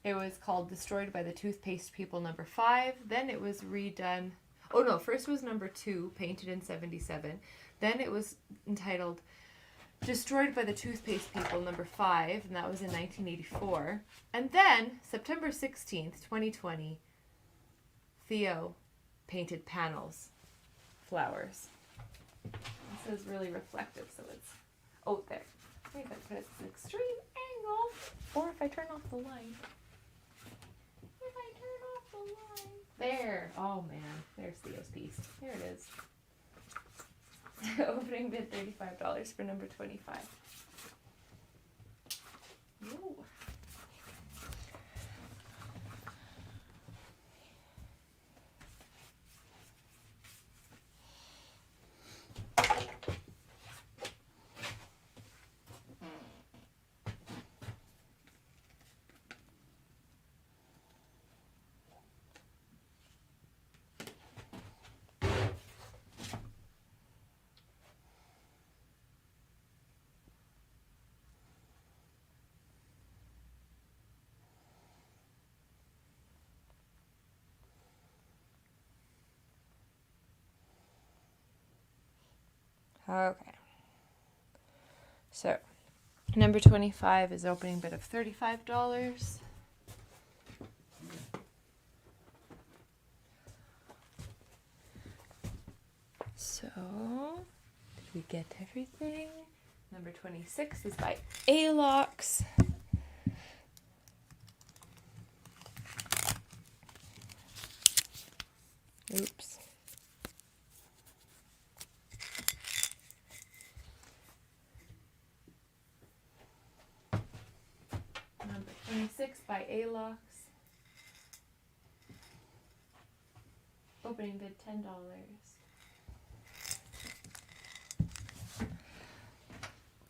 It was called Destroyed by the Toothpaste People number 5. Then it was redone. Oh no, first was number 2, painted in 77. Then it was entitled Destroyed by the Toothpaste People number 5, and that was in 1984. And then, September 16th, 2020, Theo painted panels, flowers. This is really reflective, so it's... Oh, there. Maybe if I put it at an extreme angle, or if I turn off the light. If I turn off the light. There. Oh, man. There's Theo's piece. There it is. Opening bid $35 for number 25. Whoa. Okay. So, number 25 is opening bid of $35. So, did we get everything? Number 26 is by Alox. Oops. Number $26 by A-Locks. Opening bid $10.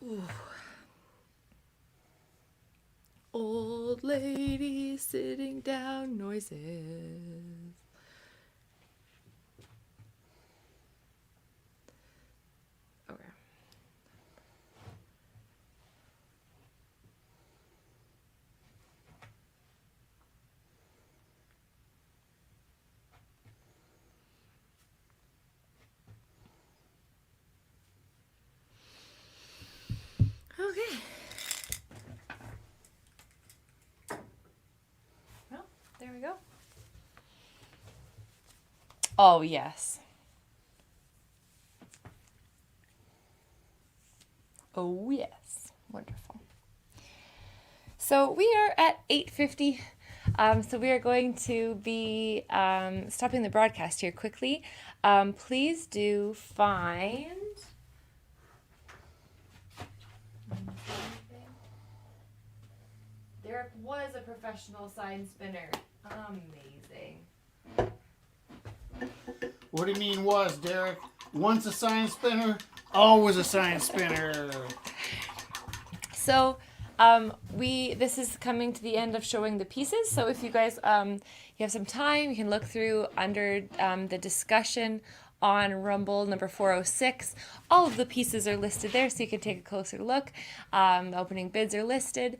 Ooh. Old lady sitting down noises. Okay. Okay. Well, there we go. Oh, yes. Oh, yes. Wonderful. So we are at 8:50. So we are going to be stopping the broadcast here quickly. Please do find... Derek was a professional sign spinner. Amazing. What do you mean was, Derek? Once a sign spinner, always a sign spinner. So this is coming to the end of showing the pieces. So if you guys you have some time, you can look through under the discussion on Rumble number 406. All of the pieces are listed there, so you can take a closer look. The opening bids are listed.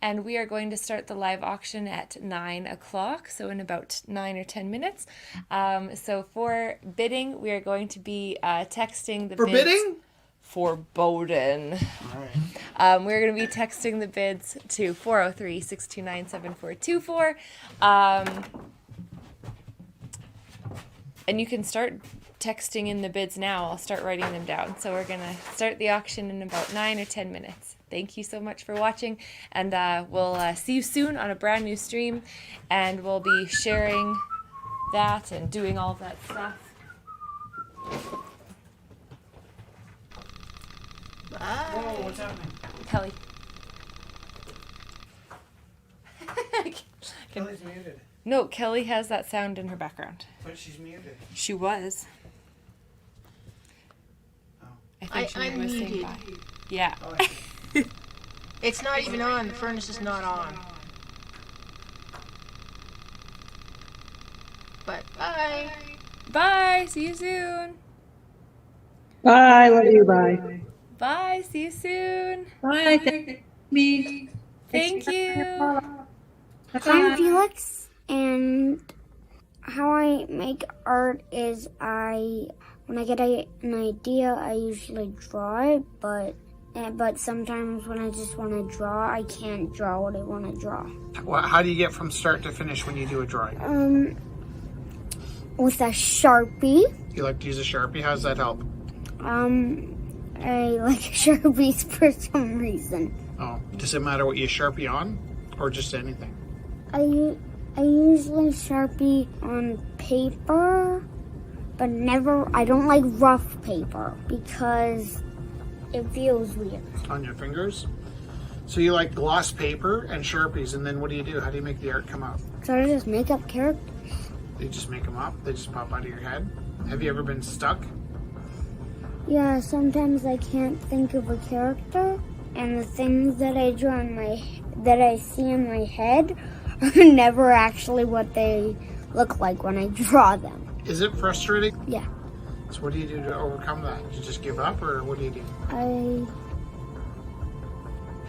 And we are going to start the live auction at 9 o'clock, so in about 9 or 10 minutes. So for bidding, we are going to be texting the bids. Bidding? For Bowden. All right. We're going to be texting the bids to 403-629-7424. And you can start texting in the bids now. I'll start writing them down. So we're going to start the auction in about 9 or 10 minutes. Thank you so much for watching, and we'll see you soon on a brand new stream, and we'll be sharing that and doing all that stuff. Whoa, what's happening? Kelly. Kelly's muted. No, Kelly has that sound in her background. But she's muted. She was. Oh. I think she I'm was saying muted. bye. Yeah. Oh, I see. It's not even on. The furnace is not on. But bye. Bye. See you soon. Bye, love you, bye. Bye. See you soon. Bye. Thank me. Thank you. I'm Felix, and how I make art is when I get an idea, I usually draw it, but sometimes when I just want to draw, I can't draw what I want to draw. Well, how do you get from start to finish when you do a drawing? With a Sharpie. You like to use a Sharpie? How does that help? I like Sharpies for some reason. Oh, does it matter what you Sharpie on, or just anything? I usually Sharpie on paper, but I don't like rough paper because it feels weird. On your fingers? So you like gloss paper and Sharpies, and then what do? How do you make the art come out? So I just make up characters. You just make them up? They just pop out of your head? Have you ever been stuck? Yeah, sometimes I can't think of a character, and the things that I draw that I see in my head are never actually what they look like when I draw them. Is it frustrating? Yeah. So what do you do to overcome that? You just give up, or what do you do? I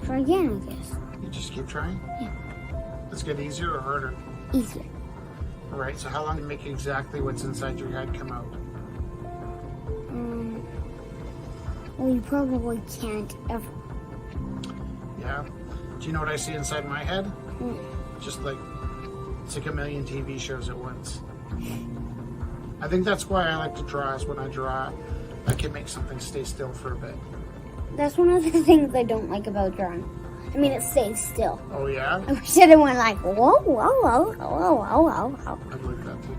try again, I guess. You just keep trying? Yeah. Does it get easier or harder? Easier. All right, so how long do you make exactly what's inside your head come out? Well, you probably can't ever. Yeah. Do you know what I see inside my head? Just like, it's like a million TV shows at once. I think that's why I like to draw, is when I draw, I can make something stay still for a bit. That's one of the things I don't like about drawing. I mean, it stays still. Oh yeah? I wish that it went like, whoa, whoa, whoa, whoa, whoa, whoa, whoa. I believe that too.